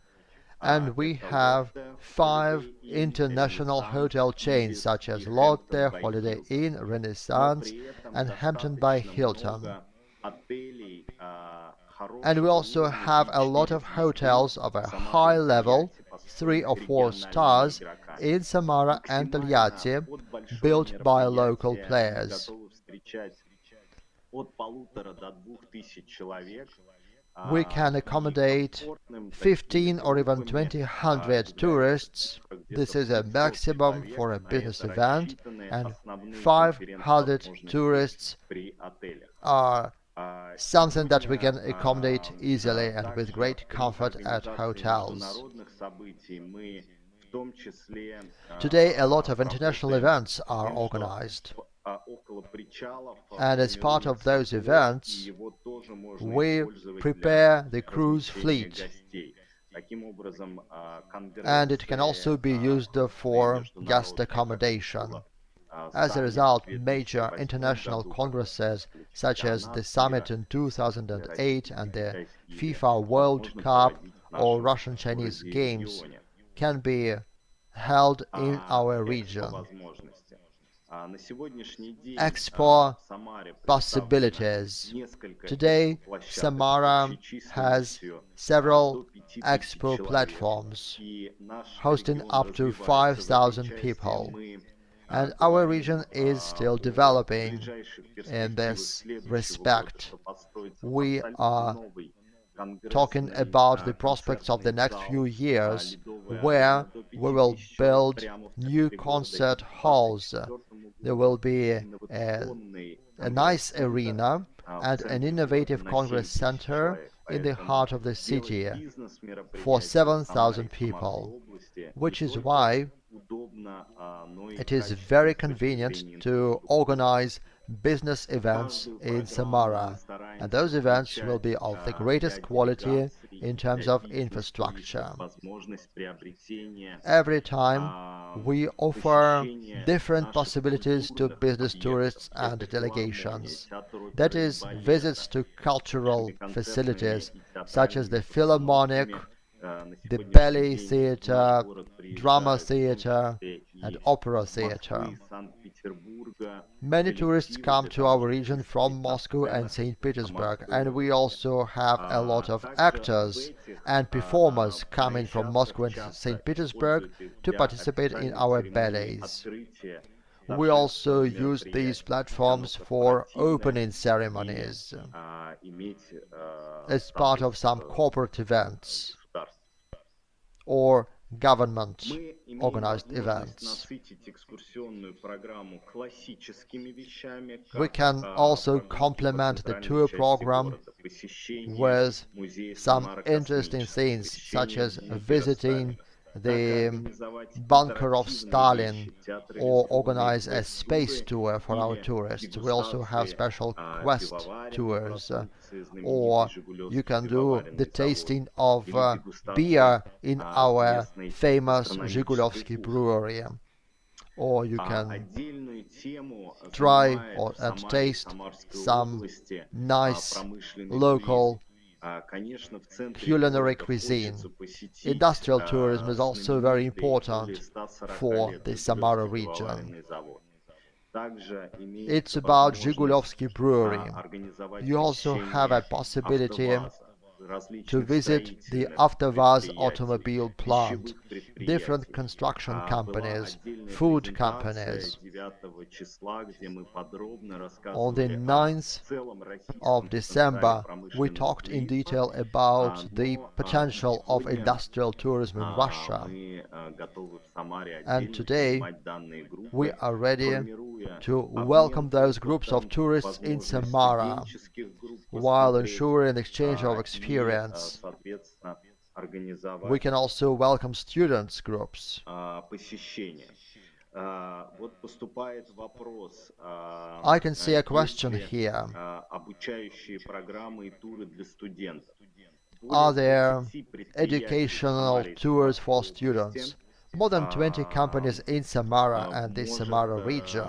and we have 5 international hotel chains such as Lotte, Holiday Inn, Renaissance, and Hampton by Hilton. And we also have a lot of hotels of a high level, 3 or 4 stars, in Samara and Tольятти, built by local players. We can accommodate 15 or even 200 tourists. This is a maximum for a business event, and 500 tourists are something that we can accommodate easily and with great comfort at hotels. Today, a lot of international events are organized. And as part of those events, we prepare the cruise fleet. And it can also be used for guest accommodation. As a result, major international congresses such as the summit in 2008 and the FIFA World Cup or Russian-Chinese Games can be held in our region. Expo possibilities. Today, Samara has several expo platforms, hosting up to 5,000 people. And our region is still developing in this respect. We are talking about the prospects of the next few years, where we will build new concert halls. There will be a nice arena and an innovative congress center in the heart of the city for 7,000 people, which is why it is very convenient to organize business events in Samara, and those events will be of the greatest quality in terms of infrastructure. Every time we offer different possibilities to business tourists and delegations. That is, visits to cultural facilities such as the Philharmonic, the Ballet Theatre, Drama Theatre, and Opera Theatre. Many tourists come to our region from Moscow and St. Petersburg, and we also have a lot of actors and performers coming from Moscow and St. Petersburg to participate in our ballets. We also use these platforms for opening ceremonies as part of some corporate events or government-organized events. We can also complement the tour program with some interesting things, such as visiting the bunker of Stalin or organize a space tour for our tourists. We also have special quest tours, or you can do the tasting of beer in our famous Zhigulovsky brewery, or you can try and taste some nice local culinary cuisine. Industrial tourism is also very important for the Samara region. It's about Zhigulovsky Brewery. You also have a possibility to visit the AvtoVAZ automobile plant, different construction companies, food companies. On the 9th of December, we talked in detail about the potential of industrial tourism in Russia. And today, we are ready to welcome those groups of tourists in Samara while ensuring an exchange of experience. We can also welcome students groups. I can see a question here. Are there educational tours for students? More than 20 companies in Samara and the Samara region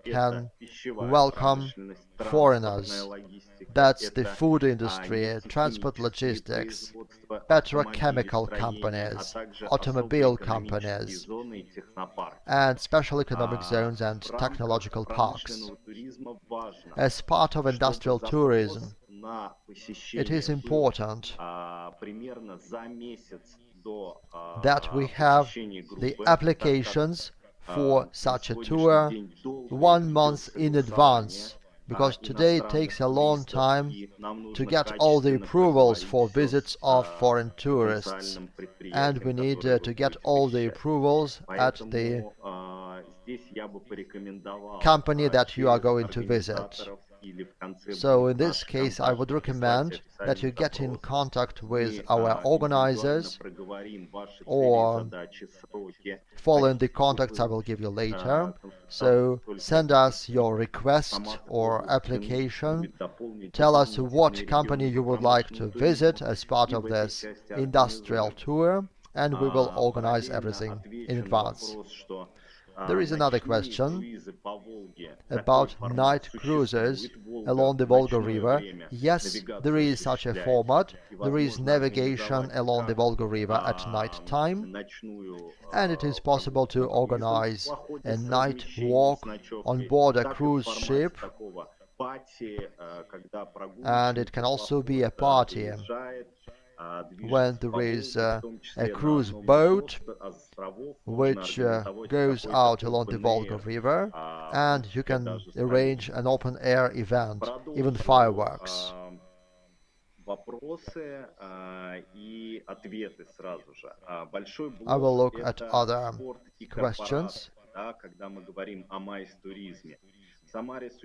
can welcome foreigners. That's the food industry, transport logistics, petrochemical companies, automobile companies, and special economic zones and technological parks. As part of industrial tourism, it is important that we have the applications for such a tour 1 month in advance, because today it takes a long time to get all the approvals for visits of foreign tourists, and we need to get all the approvals at the company that you are going to visit. So in this case, I would recommend that you get in contact with our organizers, or following the contacts I will give you later. So send us your request or application. Tell us what company you would like to visit as part of this industrial tour, and we will organize everything in advance. There is another question about night cruises along the Volga River. Yes, there is such a format. There is navigation along the Volga River at night time, and it is possible to organize a night walk on board a cruise ship, and it can also be a party when there is a cruise boat which goes out along the Volga River, and you can arrange an open-air event, even fireworks. I will look at other questions.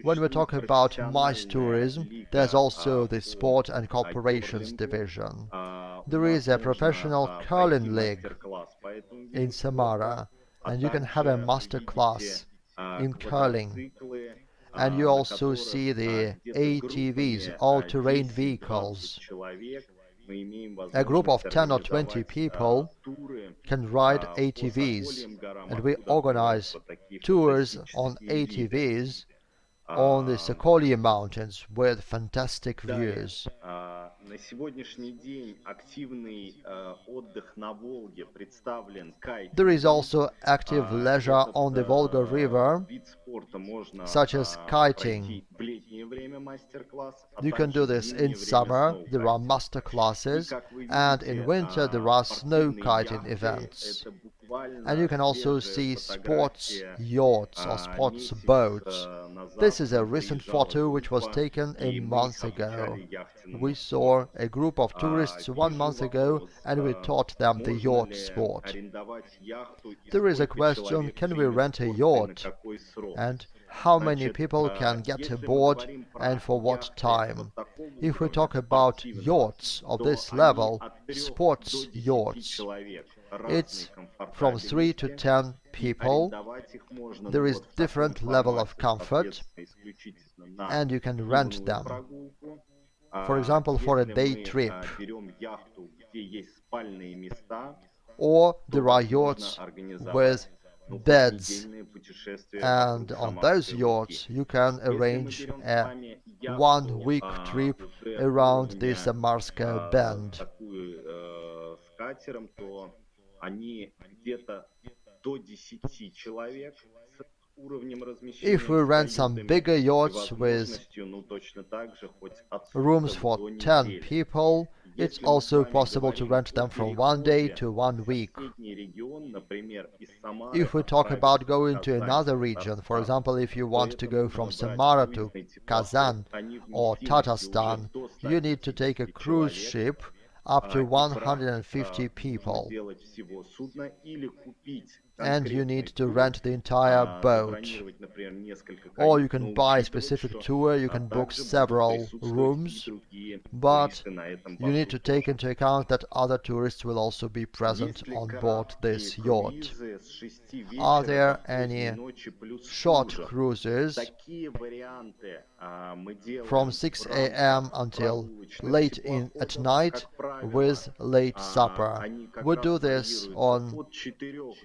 When we talk about MICE tourism, there's also the Sport and Corporations division. There is a professional curling league in Samara, and you can have a master class in curling. And you also see the ATVs, all-terrain vehicles. A group of 10 or 20 people can ride ATVs, and we organize tours on ATVs on the Sokolia Mountains with fantastic views. There is also active leisure on the Volga River, such as kiting. You can do this in summer, there are master classes, and in winter there are snow kiting events. And you can also see sports yachts or sports boats. This is a recent photo which was taken a month ago. We saw a group of tourists 1 month ago and we taught them the yacht sport. There is a question, can we rent a yacht? And how many people can get aboard and for what time? If we talk about yachts of this level, sports yachts, it's from 3 to 10 people. There is different level of comfort and you can rent them. For example, for a day trip. Or there are yachts with beds, and on those yachts you can arrange a 1 week trip around the Samarska Bend. If we rent some bigger yachts with rooms for 10 people, it's also possible to rent them from 1 day to 1 week. If we talk about going to another region, for example, if you want to go from Samara to Kazan or Tatarstan, you need to take a cruise ship up to 150 people. And you need to rent the entire boat. Or you can buy a specific tour, you can book several rooms, but you need to take into account that other tourists will also be present on board this yacht. Are there any short cruises from 6 a.m. until late at night with late supper? We do this on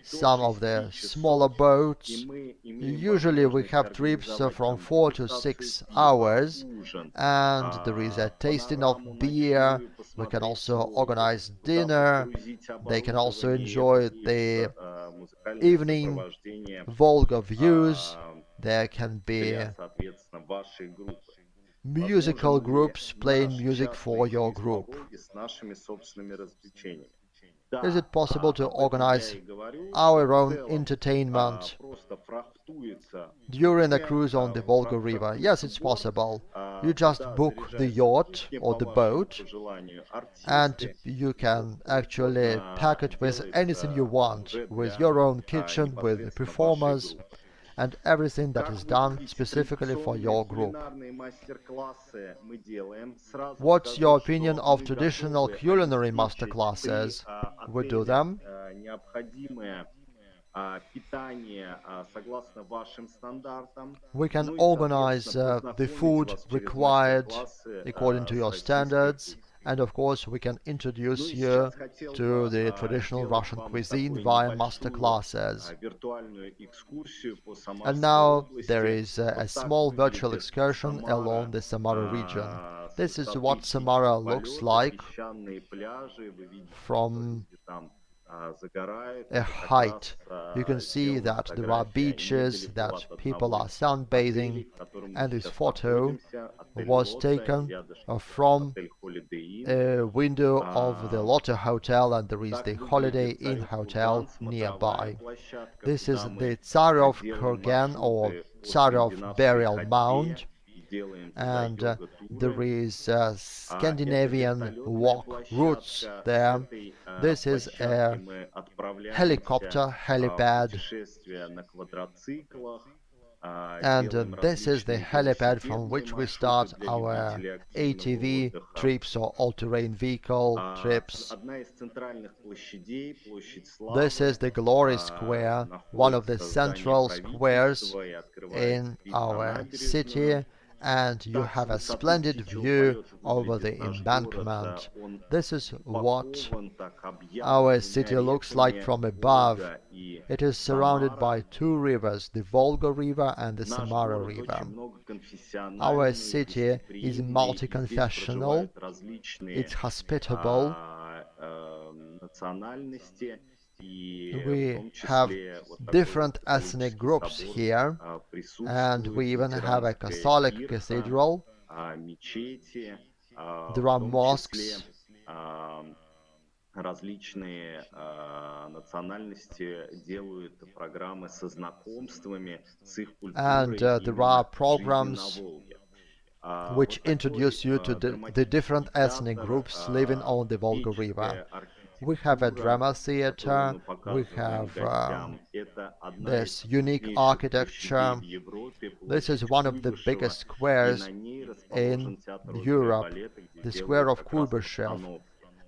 some of the smaller boats. Usually we have trips from 4 to 6 hours and there is a tasting of beer. We can also organize dinner. They can also enjoy the evening Volga views. There can be musical groups playing music for your group. Is it possible to organize our own entertainment during the cruise on the Volga River? Yes, it's possible. You just book the yacht or the boat and you can actually pack it with anything you want, with your own kitchen, with performers, and everything that is done specifically for your group. What's your opinion of traditional culinary masterclasses? We do them. We can organize the food required according to your standards, and of course we can introduce you to the traditional Russian cuisine via master classes. And now there is a small virtual excursion along the Samara region. This is what Samara looks like from a height. You can see that there are beaches, that people are sunbathing, and this photo was taken from a window of the Lotte Hotel, and there is the Holiday Inn Hotel nearby. This is the Tsarov Kurgan or Tsarov burial mound, and there is Scandinavian walk routes there. This is a helicopter helipad, and this is the helipad from which we start our ATV trips or all-terrain vehicle trips. This is the Glory Square, one of the central squares in our city, and you have a splendid view over the embankment. This is what our city looks like from above. It is surrounded by two rivers, the Volga River and the Samara River. Our city is multi-confessional, it's hospitable. We have different ethnic groups here, and we even have a Catholic cathedral. There are mosques, различные национальности делают программы со знакомствами с их And культурой there are именно жизни на programs Волге. which Вот такой introduce you to the different драматический ethnic театр, groups living on the Volga River. печеская We have a архитектура, drama которую theater, мы we показываем have гостям, это одна из this unique крупнейших площадей architecture. в Европе, This is площадь one of the Куйбышева, biggest и squares на ней in расположен театр оперы и Europe, балета, где the square делают of как раз Kuibyshev, постановки.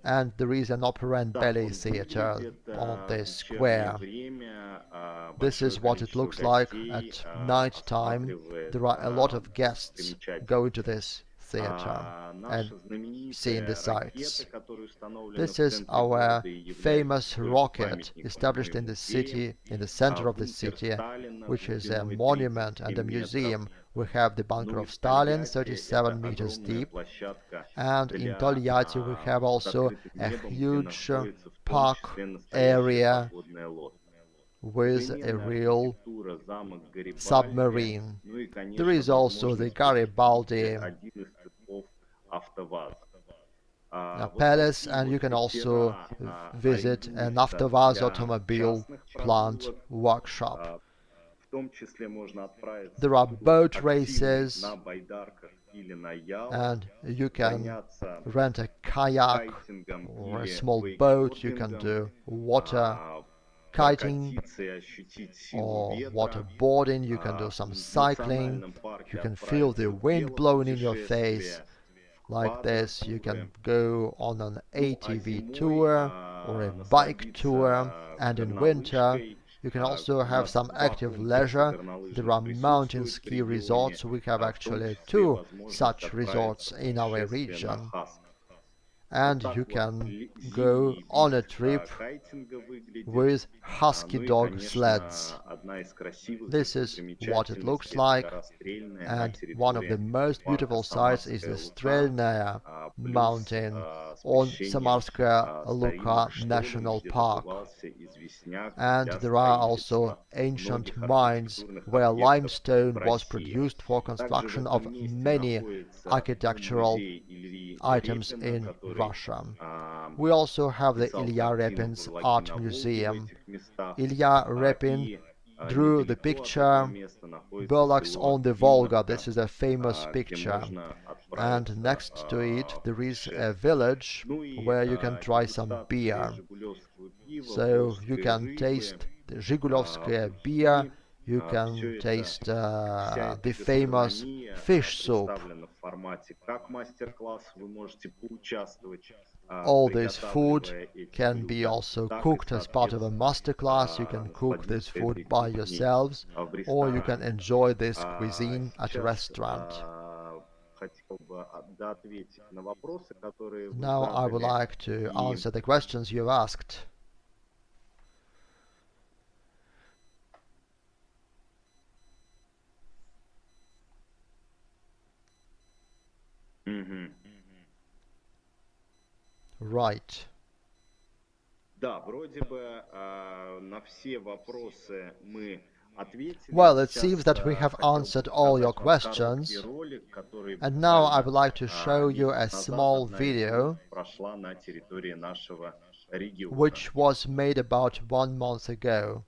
and there is an opera and Так ballet он theater выглядит on в this вечернее square. время. This Большое is what it количество looks like гостей at night time. осматривает There are a lot of guests going to достопримечательности. this theater and Наша seeing the знаменитая ракета, sights. которая установлена This в is центре our города и является не famous только rocket памятником, но и established in the музеем, city, in the center of the бункер city, Сталина which is a глубиной monument 37 and a метров. museum. We have the bunker Ну и of в Stalin, Тольятти это 37 meters огромная deep. площадка And in для Tolyatti we have под also открытым a небом, где huge находится в том park числе настоящая area подводная лодка. with a Современная real архитектура, замок Гарибальди, submarine. ну и, There конечно, is also the возможность посетить Garibaldi один из цехов АвтоВАЗа. Вот palace, такие and you вот can also вечера visit an арендуются AvtoVAZ для automobile частных plant прогулок. workshop. В том числе можно отправиться There в are тур boat активный races, на байдарках или на ялах, and you can заняться rent a kayak кайтингом or a или small boat. You can вейкбордингом, do water kiting прокатиться и ощутить силу or ветра. waterboarding. You can do some В cycling. национальном парке You can feel the отправиться в wind blowing in your face. велопутешествие, в Like this, you квадротуры. can go on an Ну а ATV зимой tour or a bike tour, насладиться and in winter горнолыжкой. you can also У have нас some два active комплекса leisure. There горнолыжных are mountain присутствуют в ski регионе, resorts. We have в том actually числе two возможность such отправиться resorts в in our путешествие на region, Хасках. Вот and you так вот can go зимний on a вид trip кайтинга выглядит. with husky Ну и, dog sleds. конечно, одна из красивых This is what it looks достопримечательностей — это like, гора Стрельная на and one of the территории most парка beautiful sites is Самарская the Лука, Strelnaya плюс mountain on смещение Samarskaya старинных Luka штолен, National где Park. добывался известняк And для there are also строительства ancient многих mines архитектурных where объектов в limestone was России. produced for Также в construction of этом месте many находится architectural музей Ильи items Репина, in который Russia. We also have the писал Ilya картину Repin's «Бурлаки art на Волге» в museum. этих местах. Ilya Repin И drew the недалеко от этого picture места находится Burlaks село on the Volga. Винновка, This is a famous где picture. можно And отправиться next to it, в there is a путешествие. village Ну и where you can try some дегустация beer. жигулевского пива, So you волжской can рыбы, taste the Zhigulovskaya beer, сухи. you Все can это, taste вся эта the famous гастрономия fish soup. представлена в формате как мастер-класс. Вы можете поучаствовать, All this food приготавливая эти can be блюда, also так и, cooked as part of a соответственно, masterclass. You can cook this насладиться food этой by кухней yourselves, в or you can ресторане. enjoy this cuisine at a Сейчас restaurant. хотел бы ответить на вопросы, которые вы Now I would задали. like to И answer the questions you've asked. Right. да, вроде бы на все вопросы мы ответили. Well, it Сейчас seems that we have хотел бы answered all your показать вам questions. короткий ролик, который And now I буквально would like to show you a месяц назад small одна из video групп прошла на территории нашего региона. which was made about 1 month ago.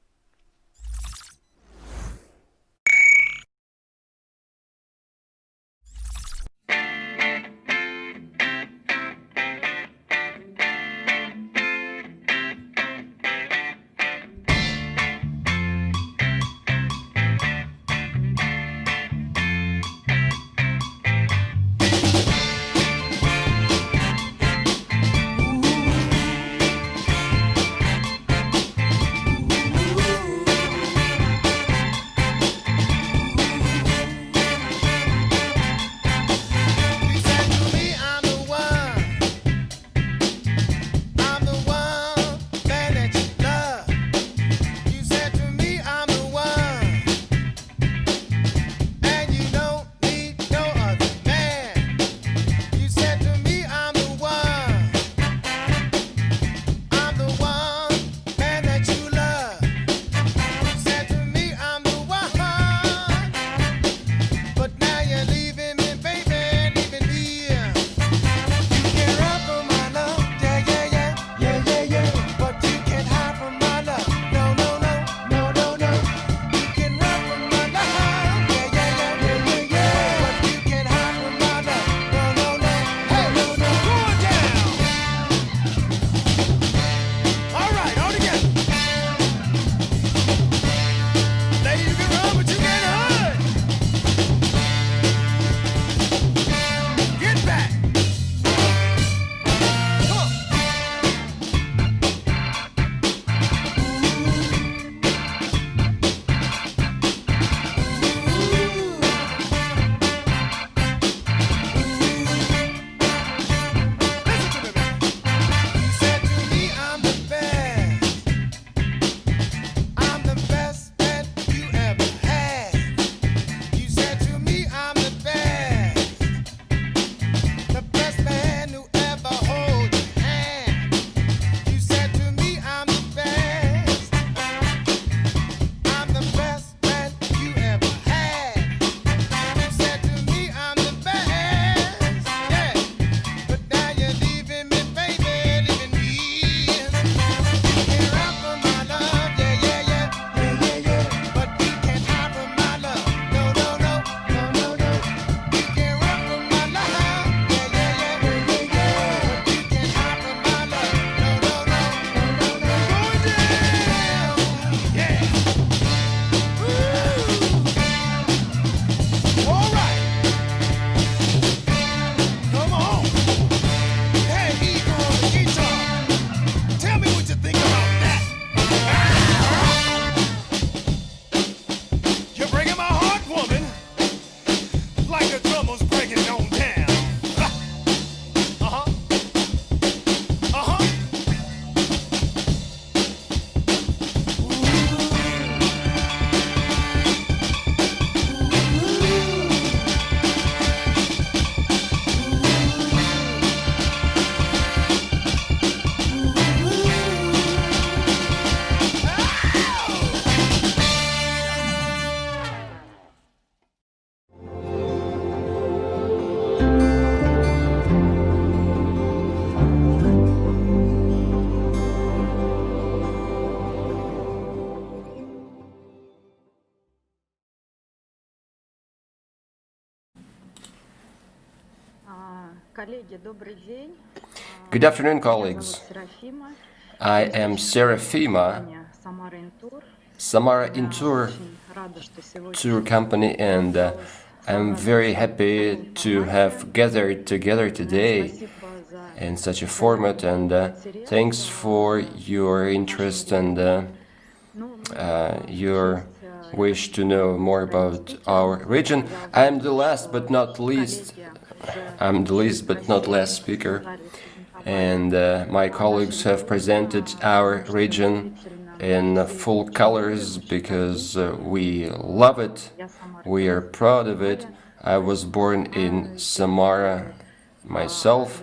Good afternoon, colleagues. I am Serafima, Samara in tour company, and I'm very happy to have gathered together today in such a format, and thanks for your interest and your wish to know more about our region. I'm the least but not least speaker, and my colleagues have presented our region in full colors because we love it, we are proud of it. I was born in Samara myself.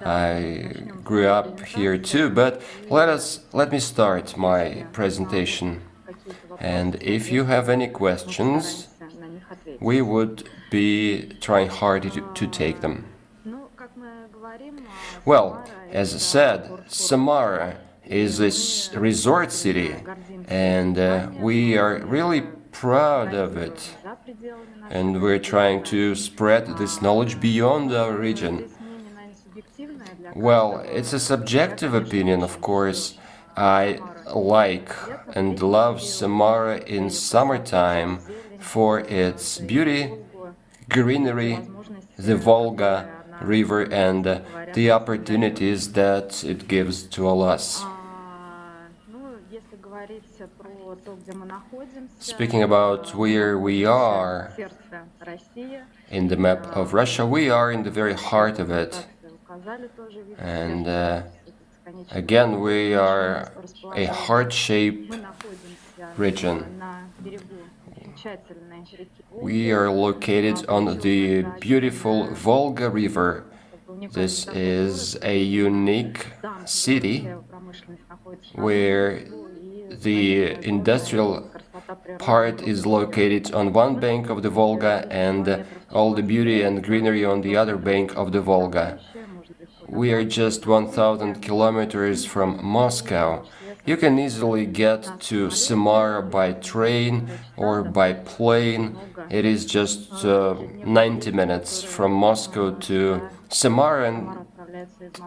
I grew up here too, but let me start my presentation. And if you have any questions, we would be trying hard to take them. Well, as I said, Samara is a resort city, and we are really proud of it. And we're trying to spread this knowledge beyond our region. Well, it's a subjective opinion, of course. I like and love Samara in summertime for its beauty, greenery, the Volga River, and the opportunities that it gives to all us. Speaking about where we are in the map of Russia, we are in the very heart of it. And again, we are a heart-shaped region. We are located on the beautiful Volga River. This is a unique city where the industrial part is located on one bank of the Volga and all the beauty and greenery on the other bank of the Volga. We are just 1,000 kilometers from Moscow. You can easily get to Samara by train or by plane. It is just 90 minutes from Moscow to Samara, and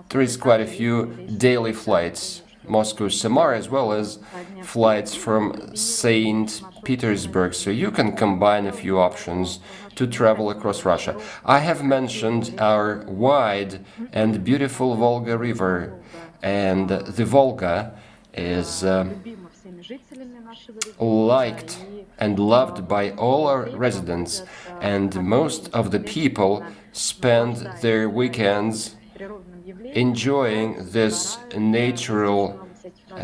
there is quite a few daily flights, Moscow-Samara, as well as flights from St. Petersburg, so you can combine a few options to travel across Russia. I have mentioned our wide and beautiful Volga River, and the Volga is liked and loved by all our residents, and most of the people spend their weekends enjoying this natural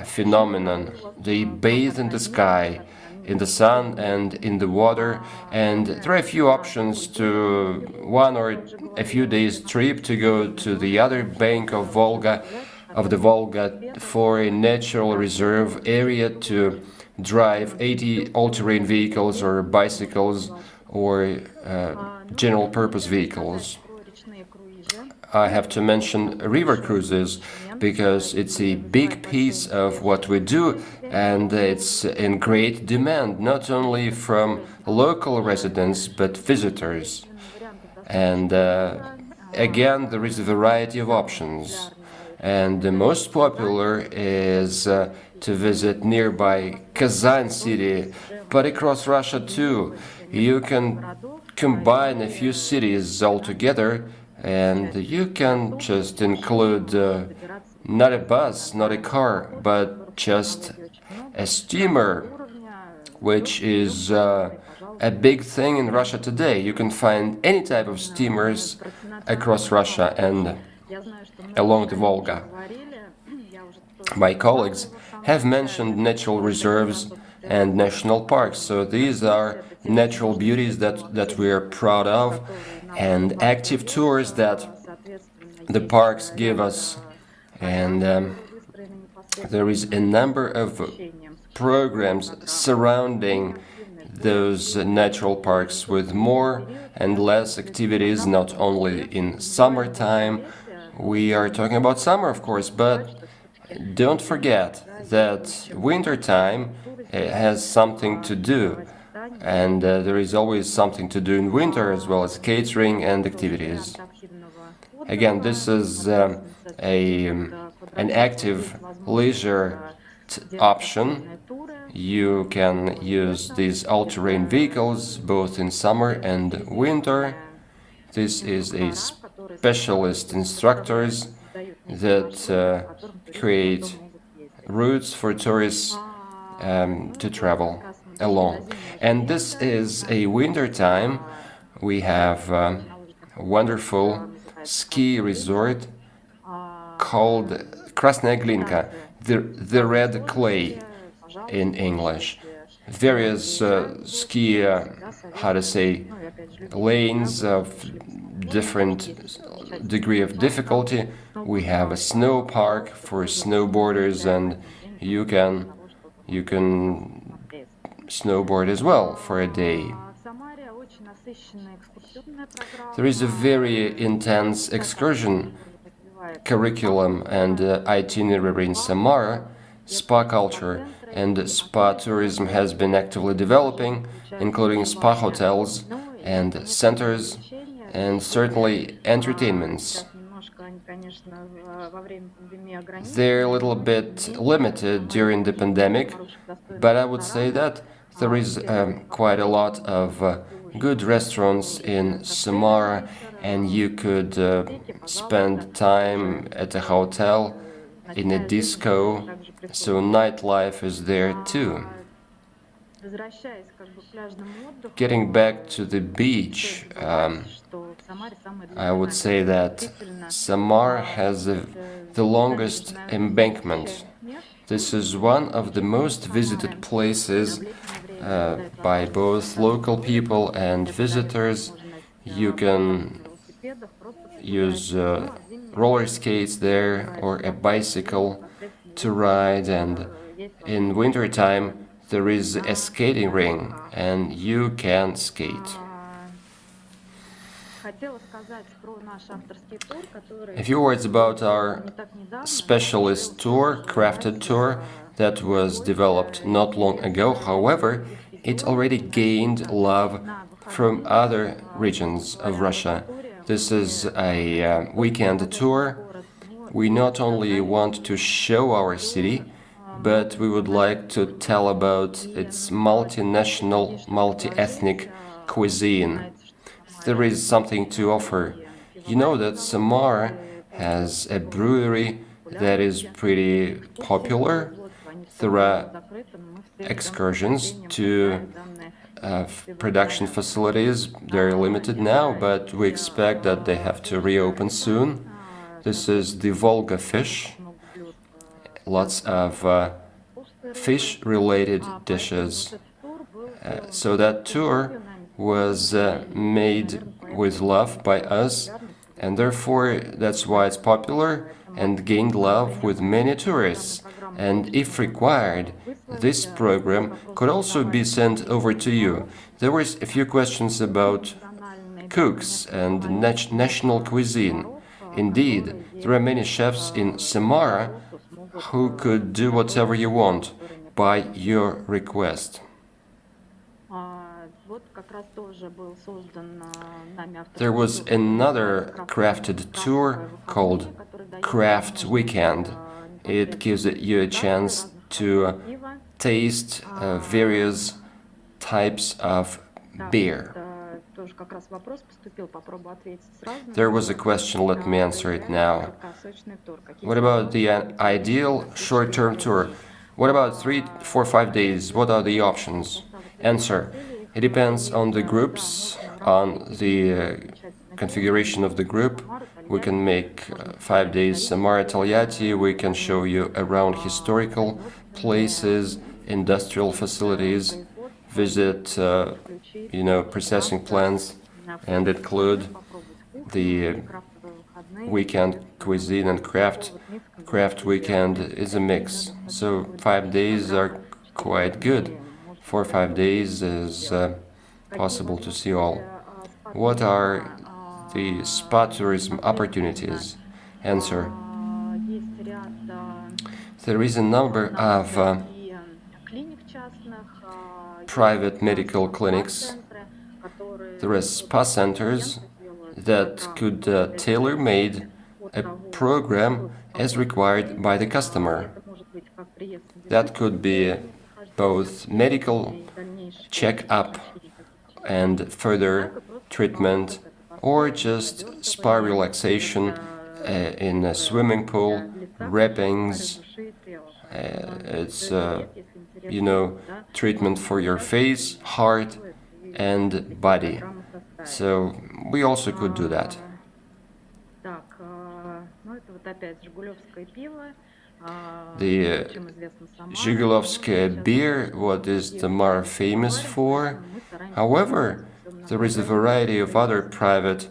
phenomenon. They bathe in the sky, in the sun and in the water, and there are a few options to one or a few days trip to go to the other bank of the Volga for a natural reserve area to drive 80 all-terrain vehicles or bicycles or general purpose vehicles. I have to mention river cruises because it's a big piece of what we do, and it's in great demand not only from local residents but visitors. And again, there is a variety of options, and the most popular is to visit nearby Kazan city, but across Russia too. You can combine a few cities altogether, and you can just include not a bus, not a car, but just a steamer, which is a big thing in Russia today. You can find any type of steamers across Russia and along the Volga. My colleagues have mentioned natural reserves and national parks, so these are natural beauties that we are proud of, and active tours that the parks give us. And there is a number of programs surrounding those natural parks with more and less activities, not only in summertime. We are talking about summer, of course, but don't forget that wintertime has something to do, and there is always something to do in winter, as well as catering and activities. Again, this is an active leisure option. You can use these all-terrain vehicles both in summer and winter. This is a specialist instructors that create routes for tourists to travel along. And this is a winter time. We have a wonderful ski resort called Krasnaya Glinka, the red clay in English. Various ski, how to say, lanes of different degree of difficulty. We have a snow park for snowboarders, and you can snowboard as well for a day. There is a very intense excursion curriculum and itinerary in Samara. Spa culture and spa tourism has been actively developing, including spa hotels and centers, and certainly entertainments. They're a little bit limited during the pandemic, but I would say that there is quite a lot of good restaurants in Samara, and you could spend time at a hotel, in a disco, so nightlife is there too. Getting back to the beach, I would say that Samara has the longest embankment. This is one of the most visited places by both local people and visitors. You can use roller skates there or a bicycle to ride, and in wintertime there is a skating ring and you can skate. A few words about our specialist tour, crafted tour, that was developed not long ago. However, it already gained love from other regions of Russia. This is a weekend tour. We not only want to show our city, but we would like to tell about its multinational, multi-ethnic cuisine. There is something to offer. You know that Samara has a brewery that is pretty popular. There are excursions to production facilities. They're limited now, but we expect that they have to reopen soon. This is the Volga fish. Lots of fish-related dishes. So that tour was made with love by us, and therefore that's why it's popular and gained love with many tourists. And if required, this program could also be sent over to you. There was a few questions about cooks and national cuisine. Indeed, there are many chefs in Samara who could do whatever you want by your request. There was another crafted tour called Craft Weekend. It gives you a chance to taste various types of beer. There was a question, let me answer it now. What about the ideal short-term tour? What about 3, 4, 5 days? What are the options? Answer. It depends on the groups, on the configuration of the group. We can make 5 days Samara Tolyatti. We can show you around historical places, industrial facilities, visit, processing plants, and include the weekend cuisine and craft. Craft weekend is a mix. So 5 days are quite good. 4 or 5 days is possible to see all. What are the spa tourism opportunities? Answer. There is a number of private medical clinics. There are spa centers that could tailor-made a program as required by the customer. That could be both medical check-up and further treatment, or just spa relaxation in a swimming pool, wrappings. It's treatment for your face, heart, and body. So we also could do that. The Zhigulevskaya beer, what is Samara famous for? However, there is a variety of other private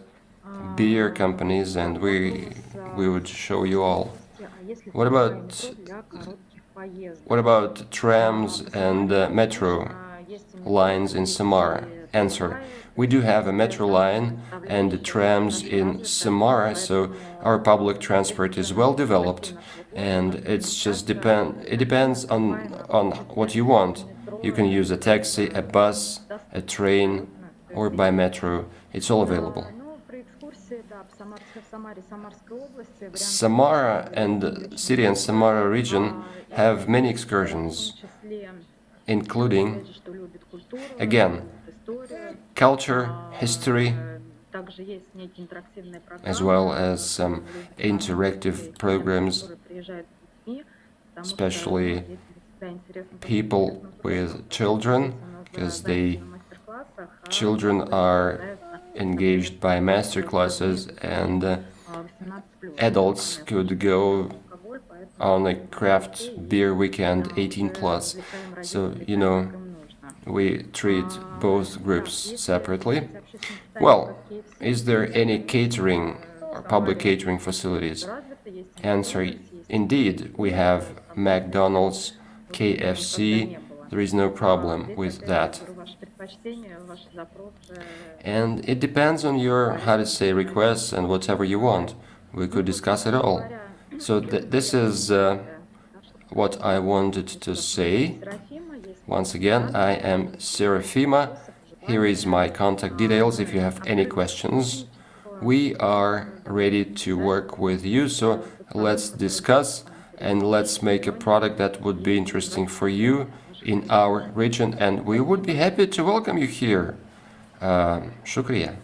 beer companies, and we would show you all. What about trams and metro lines in Samara? Answer: we do have a metro line and trams in Samara, so our public transport is well developed, and it depends on what you want. You can use a taxi, a bus, a train, or by metro. It's all available. Samara and the city and Samara region have many excursions, including, again, culture, history, as well as some interactive programs, especially people with children, because children are engaged by master classes, and adults could go on a craft beer weekend 18 plus. So, we treat both groups separately. Well, is there any catering or public catering facilities? Answer: indeed, we have McDonald's, KFC. There is no problem with that. And it depends on your, requests and whatever you want. We could discuss it all. So this is what I wanted to say. Once again, I am Serafima. Here is my contact details if you have any questions. We are ready to work with you, so let's discuss and let's make a product that would be interesting for you in our region, and we would be happy to welcome you here. Shukriya.